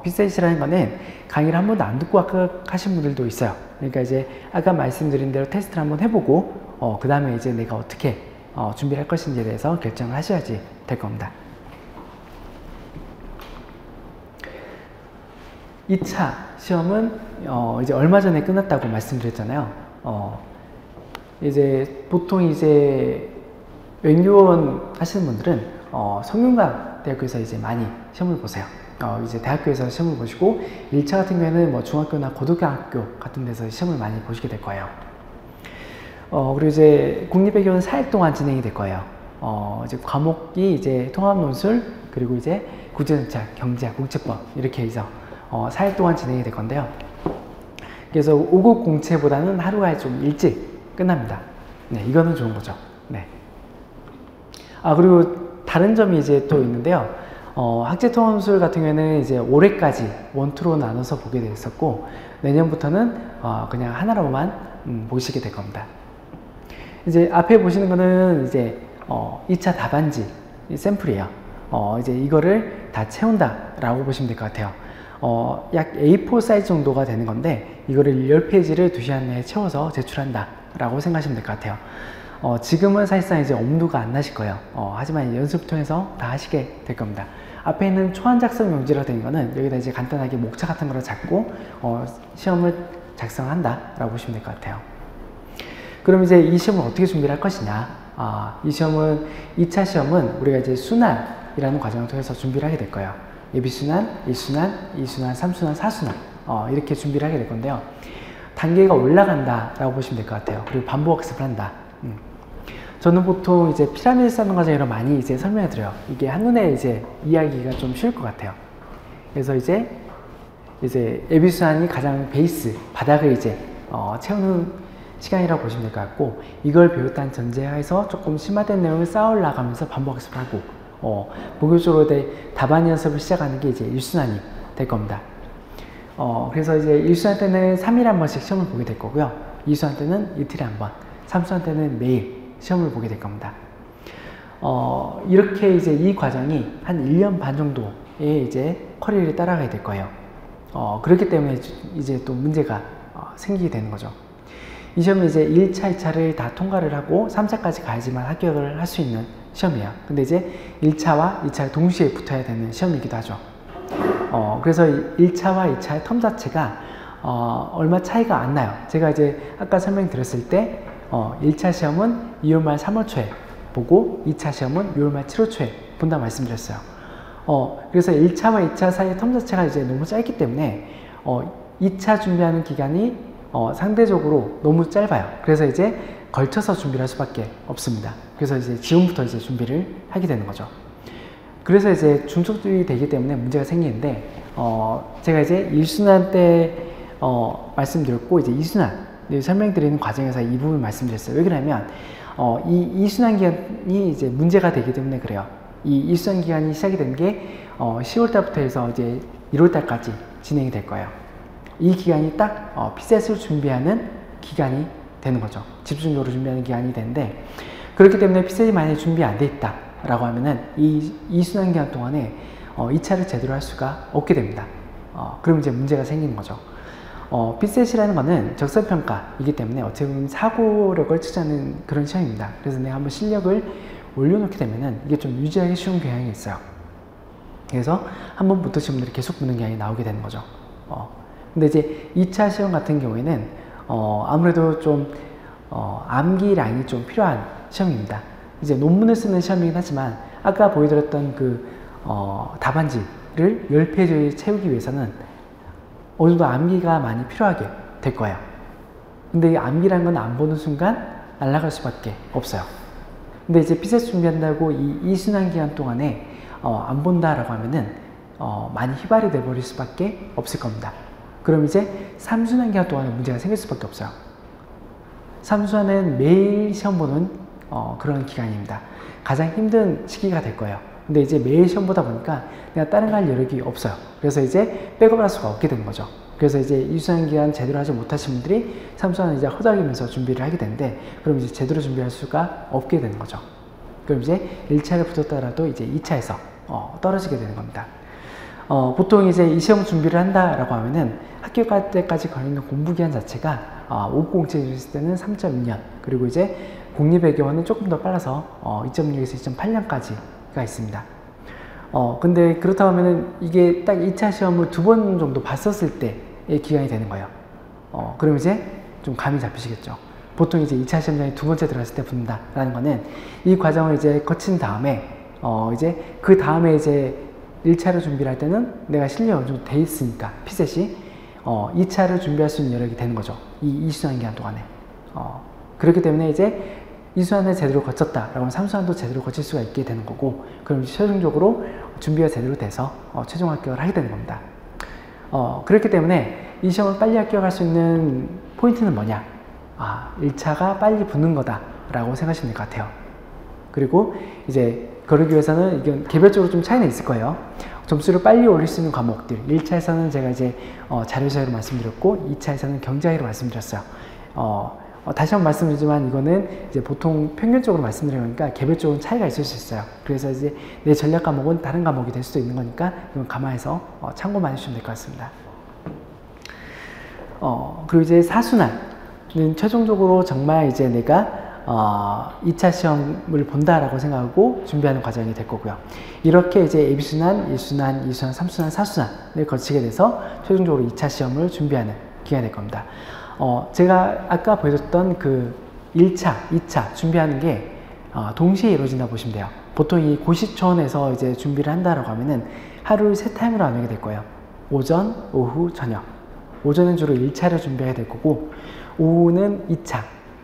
Speaker 1: 피셋이라는 거는 강의를 한 번도 안 듣고 합격하신 분들도 있어요. 그러니까 이제 아까 말씀드린 대로 테스트를 한번 해보고 그 다음에 이제 내가 어떻게 준비를 할 것인지에 대해서 결정을 하셔야지 될 겁니다. 2차 시험은 이제 얼마 전에 끝났다고 말씀드렸잖아요. 이제 보통 이제 연구원 하시는 분들은 성균관대학교에서 이제 많이 시험을 보세요. 이제 대학교에서 시험을 보시고 1차 같은 경우에는 뭐 중학교나 고등학교 같은 데서 시험을 많이 보시게 될 거예요. 그리고 이제 국립외교는 4일 동안 진행이 될 거예요. 이제 과목이 이제 통합논술, 그리고 이제 국제정책, 경제학, 국제법 이렇게 해서 4일 동안 진행이 될 건데요. 그래서 5급 공채보다는 하루가 좀 일찍 끝납니다. 네, 이거는 좋은 거죠. 네. 그리고 다른 점이 이제 또 있는데요. 학제통합술 같은 경우에는 이제 올해까지 원투로 나눠서 보게 됐었고, 내년부터는 그냥 하나로만 보시게 될 겁니다. 이제 앞에 보시는 거는 이제 2차 답안지 샘플이에요. 이제 이거를 다 채운다라고 보시면 될 것 같아요. 약 A4 사이즈 정도가 되는 건데 이거를 10페이지를 2시간 내에 채워서 제출한다 라고 생각하시면 될 것 같아요. 지금은 사실상 이제 엄두가 안 나실 거예요. 하지만 연습을 통해서 다 하시게 될 겁니다. 앞에 있는 초안 작성 용지라고 되는 거는 여기다 이제 간단하게 목차 같은 거를 잡고 시험을 작성한다 라고 보시면 될 것 같아요. 그럼 이제 이 시험을 어떻게 준비를 할 것이냐. 이 시험은 2차 시험은 우리가 이제 순환이라는 과정을 통해서 준비를 하게 될 거예요. 예비순환, 1순환, 2순환, 3순환, 4순환 이렇게 준비를 하게 될 건데요. 단계가 올라간다 라고 보시면 될 것 같아요. 그리고 반복 학습을 한다. 저는 보통 이제 피라미드 쌓는 과정으로 많이 이제 설명해 드려요. 이게 한눈에 이제 이해하기가 좀 쉬울 것 같아요. 그래서 이제 예비순환이 가장 베이스, 바닥을 이제 채우는 시간이라고 보시면 될 것 같고, 이걸 배웠다는 전제하에서 조금 심화된 내용을 쌓아 올라가면서 반복 학습을 하고, 본격적으로 답안 연습을 시작하는 게 이제 1순환이 될 겁니다. 그래서 이제 1순환 때는 3일에 한 번씩 시험을 보게 될 거고요. 2순환 때는 이틀에 한 번, 3순환 때는 매일 시험을 보게 될 겁니다. 이렇게 이제 이 과정이 한 1년 반 정도의 이제 커리어를 따라가게 될 거예요. 그렇기 때문에 이제 또 문제가 생기게 되는 거죠. 이 시험은 이제 1차, 2차를 다 통과를 하고 3차까지 가야지만 합격을 할 수 있는 시험이에요. 근데 이제 1차와 2차가 동시에 붙어야 되는 시험이기도 하죠. 그래서 1차와 2차의 텀 자체가 얼마 차이가 안 나요. 제가 이제 아까 설명드렸을 때 1차 시험은 2월 말 3월 초에 보고 2차 시험은 6월 말 7월 초에 본다고 말씀드렸어요. 그래서 1차와 2차 사이의 텀 자체가 이제 너무 짧기 때문에 2차 준비하는 기간이 상대적으로 너무 짧아요. 그래서 이제 걸쳐서 준비를 할 수밖에 없습니다. 그래서 이제 지금부터 이제 준비를 하게 되는 거죠. 그래서 이제 중첩이 되기 때문에 문제가 생기는데, 제가 이제 1순환 때 말씀드렸고, 이제 2순환 설명드리는 과정에서 이 부분 말씀드렸어요. 왜 그러냐면 이 2순환 기간이 이제 문제가 되기 때문에 그래요. 이 2순환 기간이 시작이 된 게 10월 달부터 해서 이제 1월 달까지 진행이 될 거예요. 이 기간이 딱 피셋을 준비하는 기간이 되는 거죠. 집중적으로 준비하는 기간이 되는데, 그렇기 때문에 피셋이 만약에 준비 안 돼 있다 라고 하면은 이 2순환 기간 동안에 2차를 제대로 할 수가 없게 됩니다. 그럼 이제 문제가 생기는 거죠. 피셋이라는 거는 적성평가이기 때문에 어떻게 보면 사고력을 측정하는 그런 시험입니다. 그래서 내가 한번 실력을 올려놓게 되면은 이게 좀 유지하기 쉬운 경향이 있어요. 그래서 한번 붙으신 분들이 계속 붙는 경향이 나오게 되는 거죠. 근데 이제 2차 시험 같은 경우에는 아무래도 좀 암기 라인이 좀 필요한 시험입니다. 이제 논문을 쓰는 시험이긴 하지만 아까 보여드렸던 그 답안지를 10페이지 채우기 위해서는 어느 정도 암기가 많이 필요하게 될 거예요. 근데 이 암기라는 건 안 보는 순간 날아갈 수밖에 없어요. 근데 이제 피셋 준비한다고 이 2순환 기간 동안에 안 본다라고 하면은 많이 휘발이 돼버릴 수밖에 없을 겁니다. 그럼 이제 3순환 기간 동안에 문제가 생길 수밖에 없어요. 3순환은 매일 시험 보는 그런 기간입니다. 가장 힘든 시기가 될 거예요. 근데 이제 매일 시험 보다 보니까 내가 다른 거 할 여력이 없어요. 그래서 이제 백업할 수가 없게 되는 거죠. 그래서 이제 이수능 기간 제대로 하지 못하신 분들이 3수는 이제 허덕이면서 준비를 하게 되는데, 그럼 이제 제대로 준비할 수가 없게 되는 거죠. 그럼 이제 1차를 붙었더라도 이제 2차에서 떨어지게 되는 겁니다. 보통 이제 이 시험 준비를 한다라고 하면은 학교 갈 때까지 걸리는 공부 기간 자체가 5공채 있을 때는 3.2년, 그리고 이제 공립의 경우는 조금 더 빨라서 2.6에서 2.8년까지가 있습니다. 근데 그렇다고 하면은 이게 딱 2차 시험을 2번 정도 봤었을 때의 기간이 되는 거예요. 그럼 이제 좀 감이 잡히시겠죠. 보통 이제 2차 시험장에 2번째 들어갔을 때 붙는다라는 거는 이 과정을 이제 거친 다음에 이제 그 다음에 이제 1차를 준비를 할 때는 내가 실력이 어느 정도 돼 있으니까 피셋이 2차를 준비할 수 있는 여력이 되는 거죠. 이 이수능 기간 동안에. 그렇기 때문에 이제 이수능을 제대로 거쳤다라고 하면 3수능도 제대로 거칠 수가 있게 되는 거고, 그럼 최종적으로 준비가 제대로 돼서 최종 합격을 하게 되는 겁니다. 그렇기 때문에 이 시험을 빨리 합격할 수 있는 포인트는 뭐냐? 1차가 빨리 붙는 거다라고 생각하시면 될 것 같아요. 그리고 이제 그러기 위해서는 이건 개별적으로 좀 차이는 있을 거예요. 점수를 빨리 올릴 수 있는 과목들, 1차에서는 제가 이제 자료사회로 말씀드렸고 2차에서는 경제학으로 말씀드렸어요. 다시 한번 말씀드리지만 이거는 이제 보통 평균적으로 말씀드리니까 개별적으로 차이가 있을 수 있어요. 그래서 이제 내 전략 과목은 다른 과목이 될 수도 있는 거니까 이건 감안해서 참고만 해주시면 될 것 같습니다. 그리고 이제 4순환은 최종적으로 정말 이제 내가 2차 시험을 본다라고 생각하고 준비하는 과정이 될 거고요. 이렇게 이제 AB순환, 1순환, 2순환, 3순환, 4순환을 거치게 돼서 최종적으로 2차 시험을 준비하는 기간이 될 겁니다. 제가 아까 보여줬던 그 1차, 2차 준비하는 게 동시에 이루어진다고 보시면 돼요. 보통 이 고시촌에서 이제 준비를 한다라고 하면은 하루 3타임으로 나누게 될 거예요. 오전, 오후, 저녁. 오전은 주로 1차를 준비해야 될 거고, 오후는 2차,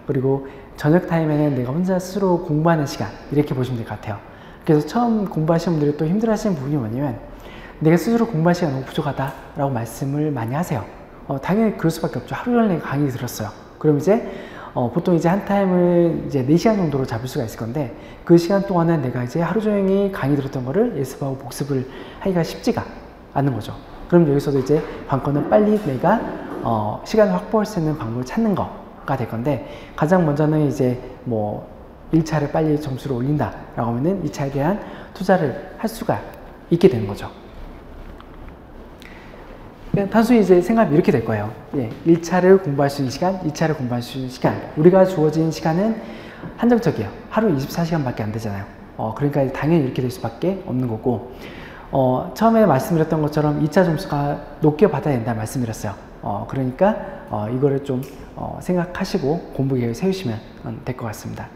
Speaker 1: 그리고 저녁 타임에는 내가 혼자 스스로 공부하는 시간, 이렇게 보시면 될 것 같아요. 그래서 처음 공부하시는 분들이 또 힘들어 하시는 부분이 뭐냐면, 내가 스스로 공부할 시간이 너무 부족하다라고 말씀을 많이 하세요. 당연히 그럴 수밖에 없죠. 하루 종일 내가 강의 들었어요. 그럼 이제 보통 이제 한 타임을 이제 4시간 정도로 잡을 수가 있을 건데, 그 시간 동안은 내가 이제 하루 종일 강의 들었던 거를 예습하고 복습을 하기가 쉽지가 않는 거죠. 그럼 여기서도 이제 관건은 빨리 내가 시간을 확보할 수 있는 방법을 찾는 거가 될 건데, 가장 먼저는 이제 뭐 1차를 빨리 점수를 올린다 라고 하면은 2차에 대한 투자를 할 수가 있게 되는 거죠. 단순히 이제 생각하면 이렇게 될 거예요. 1차를 공부할 수 있는 시간, 2차를 공부할 수 있는 시간. 우리가 주어진 시간은 한정적이에요. 하루 24시간 밖에 안 되잖아요. 그러니까 당연히 이렇게 될 수밖에 없는 거고, 처음에 말씀드렸던 것처럼 2차 점수가 높게 받아야 된다 말씀드렸어요. 그러니까 이거를 좀 생각하시고 공부 계획을 세우시면 될 것 같습니다.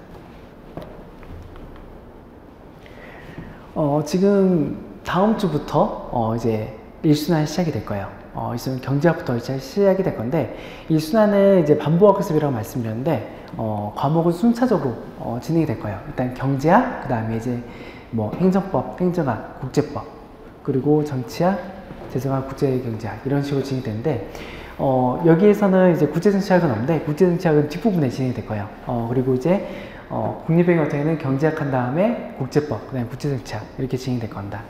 Speaker 1: 지금 다음 주부터 이제 1순환이 시작이 될 거예요. 1순환 경제학부터 시작이 될 건데, 이 순환은 이제 반복학습이라고 말씀드렸는데, 과목은 순차적으로 진행이 될 거예요. 일단 경제학, 그 다음에 이제 뭐 행정법, 행정학, 국제법, 그리고 정치학, 재정학, 국제경제학 이런 식으로 진행이 되는데, 여기에서는 이제 국제정치학은 없는데 국제정치학은 뒷부분에 진행이 될 거예요. 그리고 이제 국립외 같은 경우에는 경제학 한 다음에 국제법, 그 다음에 국제정치학 이렇게 진행이 될 겁니다.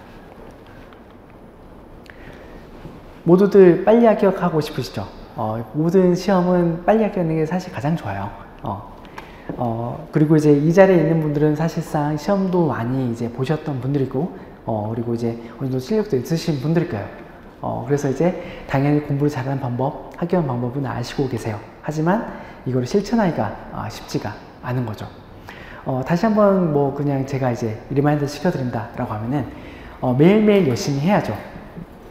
Speaker 1: 모두들 빨리 합격하고 싶으시죠? 모든 시험은 빨리 합격하는 게 사실 가장 좋아요. 그리고 이제 이 자리에 있는 분들은 사실상 시험도 많이 이제 보셨던 분들이고, 그리고 이제 어느 정도 실력도 있으신 분들일 거예요. 그래서 이제 당연히 공부를 잘하는 방법, 합격하는 방법은 아시고 계세요. 하지만 이거를 실천하기가 쉽지가 않은 거죠. 다시 한번 뭐 그냥 제가 이제 리마인드 시켜드린다라고 하면은 매일매일 열심히 해야죠.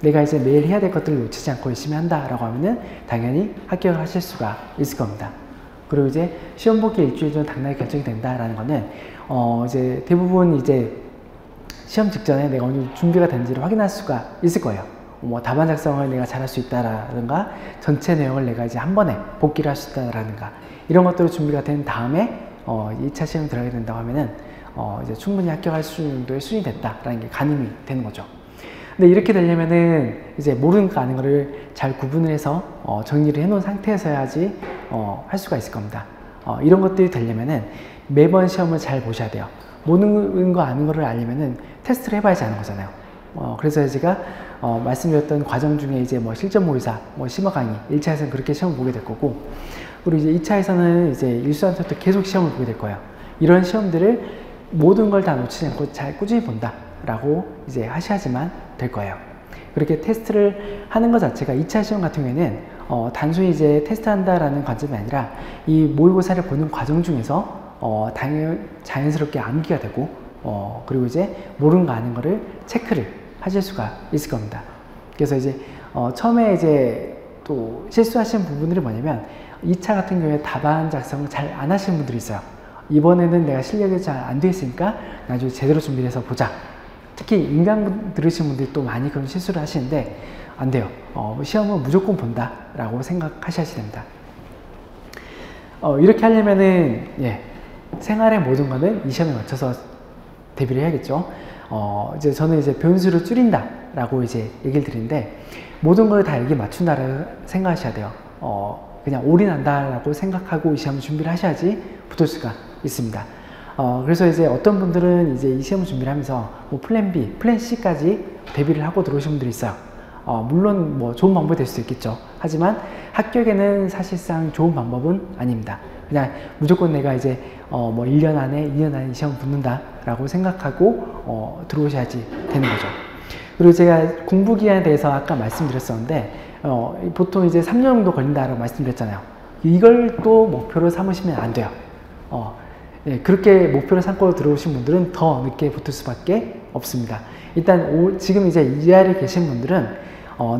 Speaker 1: 내가 이제 매일 해야 될 것들을 놓치지 않고 열심히 한다라고 하면은 당연히 합격을 하실 수가 있을 겁니다. 그리고 이제 시험 보기 일주일 전 당락이 결정이 된다라는 거는 이제 대부분 이제 시험 직전에 내가 어느 정도 준비가 된지를 확인할 수가 있을 거예요. 뭐 답안 작성을 내가 잘할 수 있다라든가, 전체 내용을 내가 이제 한 번에 복기를 할 수 있다라든가, 이런 것들이 준비가 된 다음에 2차 시험에 들어가게 된다고 하면은 이제 충분히 합격할 수 있는 정도의 수준이 됐다라는 게 가늠이 되는 거죠. 근데 이렇게 되려면은 이제 모르는 거 아는 거를 잘 구분을 해서 정리를 해 놓은 상태에서 해야지 할 수가 있을 겁니다. 이런 것들이 되려면은 매번 시험을 잘 보셔야 돼요. 모르는 거 아는 거를 알려면은 테스트를 해봐야지 아는 거잖아요. 그래서 제가 말씀드렸던 과정 중에 이제 뭐 실전 모의사, 뭐 심화 강의, 1차에서는 그렇게 시험을 보게 될 거고, 그리고 이제 2차에서는 이제 일수한테도 계속 시험을 보게 될 거예요. 이런 시험들을 모든 걸 다 놓치지 않고 잘 꾸준히 본다라고 이제 하셔야지만 될 거예요. 그렇게 테스트를 하는 것 자체가 2차 시험 같은 경우에는 단순히 이제 테스트한다라는 관점이 아니라 이 모의고사를 보는 과정 중에서 자연스럽게 암기가 되고 그리고 이제 모르는 거 아는 거를 체크를 하실 수가 있을 겁니다. 그래서 이제 처음에 이제 또 실수하시는 부분들이 뭐냐면 2차 같은 경우에 답안 작성을 잘 안 하시는 분들이 있어요. 이번에는 내가 실력이 잘 안 돼 있으니까 나중에 제대로 준비를 해서 보자. 특히 인강 들으시는 분들이 또 많이 그런 실수를 하시는데 안 돼요. 시험은 무조건 본다 라고 생각하셔야 됩니다. 이렇게 하려면은 생활의 모든 거는 이 시험에 맞춰서 대비를 해야겠죠. 이제 저는 이제 변수를 줄인다 라고 이제 얘기를 드리는데 모든 걸 다 여기 맞춘다라고 생각하셔야 돼요. 그냥 올인한다 라고 생각하고 이 시험 준비를 하셔야지 붙을 수가 있습니다. 그래서 이제 어떤 분들은 이제 이 시험 준비를 하면서 뭐 플랜 B, 플랜 C까지 대비를 하고 들어오신 분들이 있어요. 물론 뭐 좋은 방법이 될 수도 있겠죠. 하지만 합격에는 사실상 좋은 방법은 아닙니다. 그냥 무조건 내가 이제 뭐 1년 안에, 2년 안에 이 시험 붙는다 라고 생각하고 들어오셔야지 되는 거죠. 그리고 제가 공부 기간에 대해서 아까 말씀드렸었는데 보통 이제 3년 정도 걸린다라고 말씀드렸잖아요. 이걸 또 목표로 삼으시면 안 돼요. 그렇게 목표를 삼고 들어오신 분들은 더 늦게 붙을 수밖에 없습니다. 일단 지금 이제 이 자리에 계신 분들은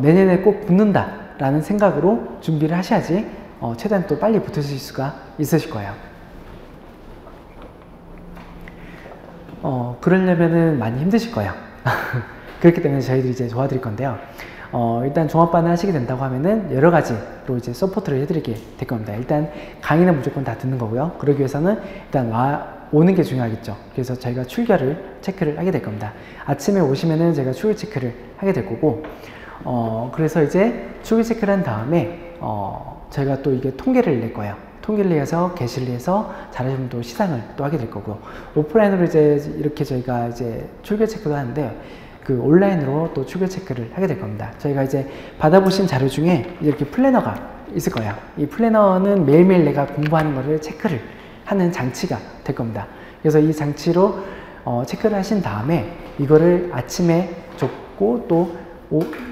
Speaker 1: 내년에 꼭 붙는다 라는 생각으로 준비를 하셔야지 최대한 또 빨리 붙으실 수가 있으실 거예요. 그러려면은 많이 힘드실 거예요. 그렇기 때문에 저희들이 이제 도와드릴 건데요. 일단 종합반을 하시게 된다고 하면은 여러 가지로 이제 서포트를 해드리게 될 겁니다. 일단 강의는 무조건 다 듣는 거고요. 그러기 위해서는 일단 오는 게 중요하겠죠. 그래서 저희가 출결을 체크를 하게 될 겁니다. 아침에 오시면은 제가 출결 체크를 하게 될 거고, 그래서 이제 출결 체크를 한 다음에 저희가 또 이게 통계를 낼 거예요. 통계를 내서 게시를 해서 잘하시면 또 시상을 또 하게 될 거고, 오프라인으로 이제 이렇게 저희가 이제 출결 체크도 하는데 그 온라인으로 또 출결 체크를 하게 될 겁니다. 저희가 이제 받아보신 자료 중에 이렇게 플래너가 있을 거예요. 이 플래너는 매일매일 내가 공부하는 거를 체크를 하는 장치가 될 겁니다. 그래서 이 장치로 체크를 하신 다음에 이거를 아침에 줬고 또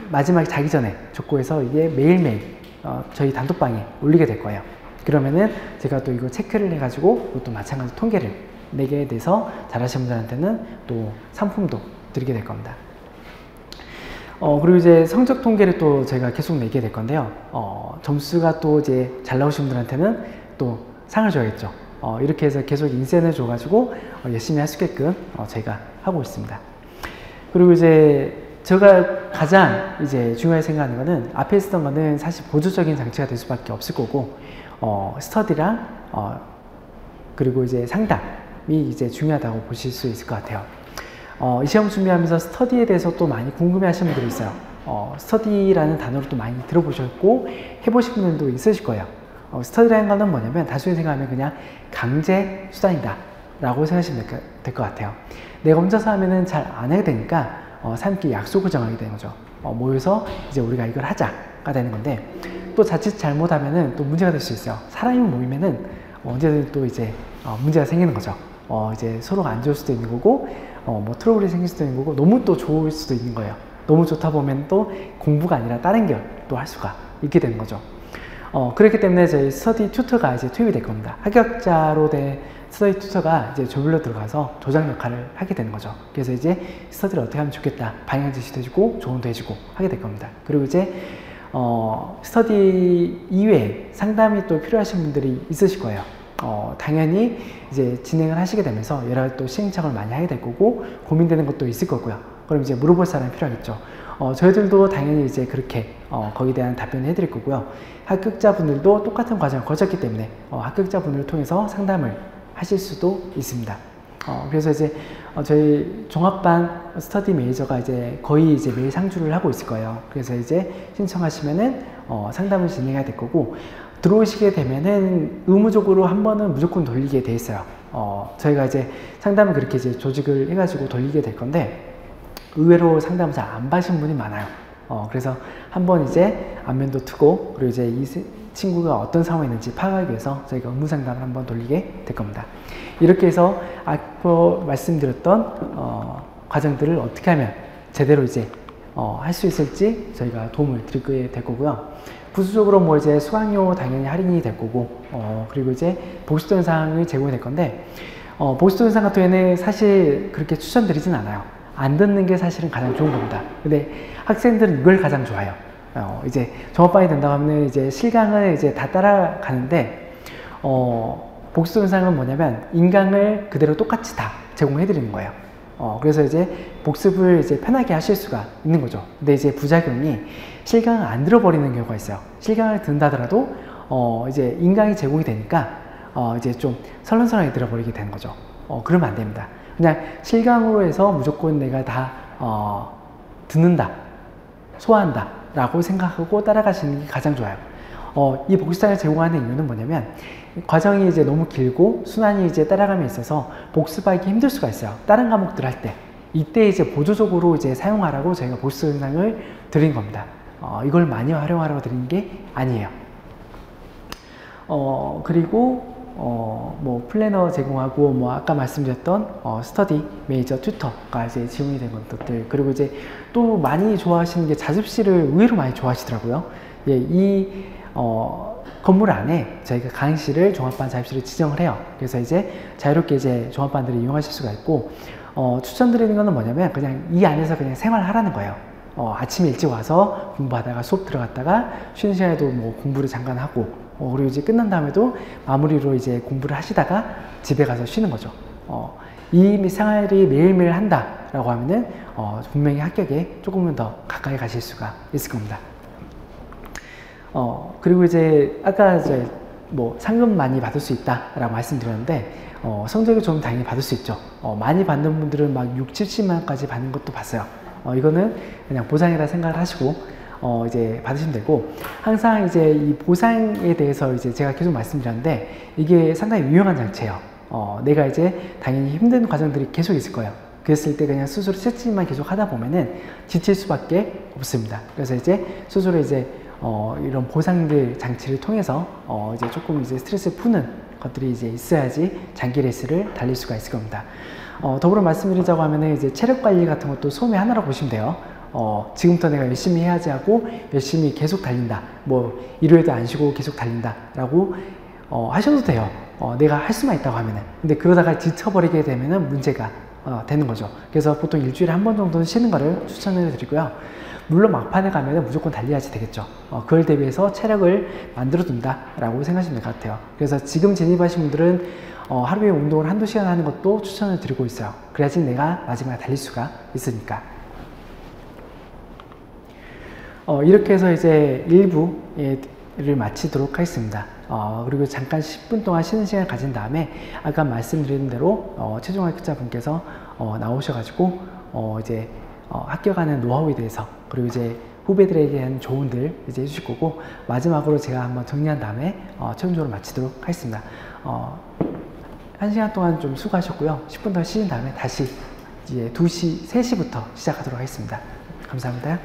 Speaker 1: 마지막에 자기 전에 줬고 해서 이게 매일매일 저희 단톡방에 올리게 될 거예요. 그러면은 제가 또 이거 체크를 해가지고 또 마찬가지로 통계를 내게 돼서 잘하시는 분들한테는 또 상품도 드리게 될 겁니다. 그리고 이제 성적 통계를 또 제가 계속 내게 될 건데요. 점수가 또 이제 잘 나오신 분들한테는 또 상을 줘야겠죠. 이렇게 해서 계속 인센을 줘가지고 열심히 할 수 있게끔 저희가 하고 있습니다. 그리고 이제 제가 가장 이제 중요하게 생각하는 거는 앞에 있었던 거는 사실 보조적인 장치가 될 수밖에 없을 거고, 스터디랑 그리고 이제 상담이 이제 중요하다고 보실 수 있을 것 같아요. 이 시험 준비하면서 스터디에 대해서 또 많이 궁금해 하시는 분들이 있어요. 스터디라는 단어를 또 많이 들어보셨고 해보신 분들도 있으실 거예요. 스터디라는 거는 뭐냐면 단순히 생각하면 그냥 강제 수단이다 라고 생각하시면 될 것 같아요. 내가 혼자서 하면은 잘 안 하게 되니까 사람끼리 약속을 정하게 되는 거죠. 모여서 이제 우리가 이걸 하자가 되는 건데, 또 자칫 잘못하면은 또 문제가 될 수 있어요. 사람이 모이면은 언제든 또 이제 문제가 생기는 거죠. 이제 서로가 안 좋을 수도 있는 거고, 뭐 트러블이 생길 수도 있는 거고, 너무 또 좋을 수도 있는 거예요. 너무 좋다 보면 또 공부가 아니라 다른 걸 또 할 수가 있게 되는 거죠. 그렇기 때문에 저희 스터디 튜터가 이제 투입이 될 겁니다. 합격자로 된 스터디 튜터가 이제 조별로 들어가서 조장 역할을 하게 되는 거죠. 그래서 이제 스터디를 어떻게 하면 좋겠다, 방향 제시도 해주고 조언도 해주고 하게 될 겁니다. 그리고 이제 스터디 이외에 상담이 또 필요하신 분들이 있으실 거예요. 당연히 이제 진행을 하시게 되면서 여러 또 시행착오를 많이 하게 될 거고 고민되는 것도 있을 거고요. 그럼 이제 물어볼 사람이 필요하겠죠. 저희들도 당연히 이제 그렇게 거기에 대한 답변을 해드릴 거고요. 합격자분들도 똑같은 과정을 거쳤기 때문에 합격자분들을 통해서 상담을 하실 수도 있습니다. 그래서 이제 저희 종합반 스터디 매니저가 이제 거의 이제 매일 상주를 하고 있을 거예요. 그래서 이제 신청하시면은 상담을 진행해야 될 거고, 들어오시게 되면은 의무적으로 한 번은 무조건 돌리게 돼 있어요. 저희가 이제 상담을 그렇게 이제 조직을 해가지고 돌리게 될 건데, 의외로 상담을 잘 안 받으신 분이 많아요. 그래서 한번 이제 안면도 트고, 그리고 이제 이 친구가 어떤 상황에 있는지 파악하기 위해서 저희가 의무 상담을 한번 돌리게 될 겁니다. 이렇게 해서 앞서 말씀드렸던 과정들을 어떻게 하면 제대로 이제 할 수 있을지 저희가 도움을 드리게 될 거고요. 부수적으로 뭐 이제 수강료 당연히 할인이 될 거고, 그리고 이제 복수 영상을 제공이 될 건데, 복수 동영상 같은 경우에는 사실 그렇게 추천드리진 않아요. 안 듣는 게 사실은 가장 좋은 겁니다. 근데 학생들은 이걸 가장 좋아해요. 이제 종합반이 된다고 하면 이제 실강을 이제 다 따라가는데, 복수 동영상은 뭐냐면 인강을 그대로 똑같이 다 제공해 드리는 거예요. 그래서 이제 복습을 이제 편하게 하실 수가 있는 거죠. 근데 이제 부작용이 실강을 안 들어버리는 경우가 있어요. 실강을 듣는다 하더라도 이제 인강이 제공이 되니까 이제 좀 설렁설렁하게 들어버리게 되는 거죠. 그러면 안 됩니다. 그냥 실강으로 해서 무조건 내가 다 듣는다, 소화한다 라고 생각하고 따라가시는 게 가장 좋아요. 이 복습장을 제공하는 이유는 뭐냐면, 과정이 이제 너무 길고 순환이 이제 따라감에 있어서 복습하기 힘들 수가 있어요. 다른 과목들 할 때. 이때 이제 보조적으로 이제 사용하라고 저희가 복습 영상을 드린 겁니다. 이걸 많이 활용하라고 드린 게 아니에요. 그리고 뭐 플래너 제공하고, 뭐 아까 말씀드렸던 스터디 매니저 튜터가 이제 지원이 된 것들, 그리고 이제 또 많이 좋아하시는 게 자습실을 의외로 많이 좋아하시더라고요. 예, 이 건물 안에 저희가 강의실을 종합반 자습실을 지정을 해요. 그래서 이제 자유롭게 이제 종합반들이 이용하실 수가 있고, 추천드리는 거는 뭐냐면 그냥 이 안에서 그냥 생활하라는 거예요. 아침에 일찍 와서 공부하다가 수업 들어갔다가 쉬는 시간에도 뭐 공부를 잠깐 하고, 그리고 이제 끝난 다음에도 마무리로 이제 공부를 하시다가 집에 가서 쉬는 거죠. 이 생활이 매일매일 한다라고 하면은 분명히 합격에 조금은 더 가까이 가실 수가 있을 겁니다. 그리고 이제 아까 이제 뭐 상금 많이 받을 수 있다라고 말씀드렸는데, 성적이 좀 당연히 받을 수 있죠. 많이 받는 분들은 막 6, 70만 원까지 받는 것도 봤어요. 이거는 그냥 보상이라 생각을 하시고 이제 받으시면 되고, 항상 이제 이 보상에 대해서 이제 제가 계속 말씀드렸는데, 이게 상당히 유용한 장치예요. 내가 이제 당연히 힘든 과정들이 계속 있을 거예요. 그랬을 때 그냥 스스로 채찍만 계속 하다 보면은 지칠 수밖에 없습니다. 그래서 이제 스스로 이제 이런 보상들 장치를 통해서 이제 조금 이제 스트레스 푸는 것들이 이제 있어야지 장기 레이스를 달릴 수가 있을 겁니다. 더불어 말씀드리자고 하면은 이제 체력 관리 같은 것도 소음의 하나라고 보시면 돼요. 지금부터 내가 열심히 해야지 하고 열심히 계속 달린다, 뭐 일요일도 안 쉬고 계속 달린다 라고 하셔도 돼요. 내가 할 수만 있다고 하면은. 근데 그러다가 지쳐버리게 되면은 문제가 되는 거죠. 그래서 보통 일주일에 한 번 정도는 쉬는 거를 추천해 드리고요. 물론 막판에 가면은 무조건 달려야지 되겠죠. 그걸 대비해서 체력을 만들어 둔다 라고 생각하시면 될 것 같아요. 그래서 지금 진입하신 분들은 하루에 운동을 한두 시간 하는 것도 추천을 드리고 있어요. 그래야지 내가 마지막에 달릴 수가 있으니까. 이렇게 해서 이제 1부를 마치도록 하겠습니다. 그리고 잠깐 10분 동안 쉬는 시간을 가진 다음에 아까 말씀드린 대로 최종 합격자분께서 나오셔가지고 이제 합격하는 노하우에 대해서, 그리고 이제 후배들에게 대한 조언들 이제 해주실 거고, 마지막으로 제가 한번 정리한 다음에 최종적으로 마치도록 하겠습니다. 1시간 동안 좀 수고하셨고요. 10분 더 쉬신 다음에 다시 이제 3시부터 시작하도록 하겠습니다. 감사합니다.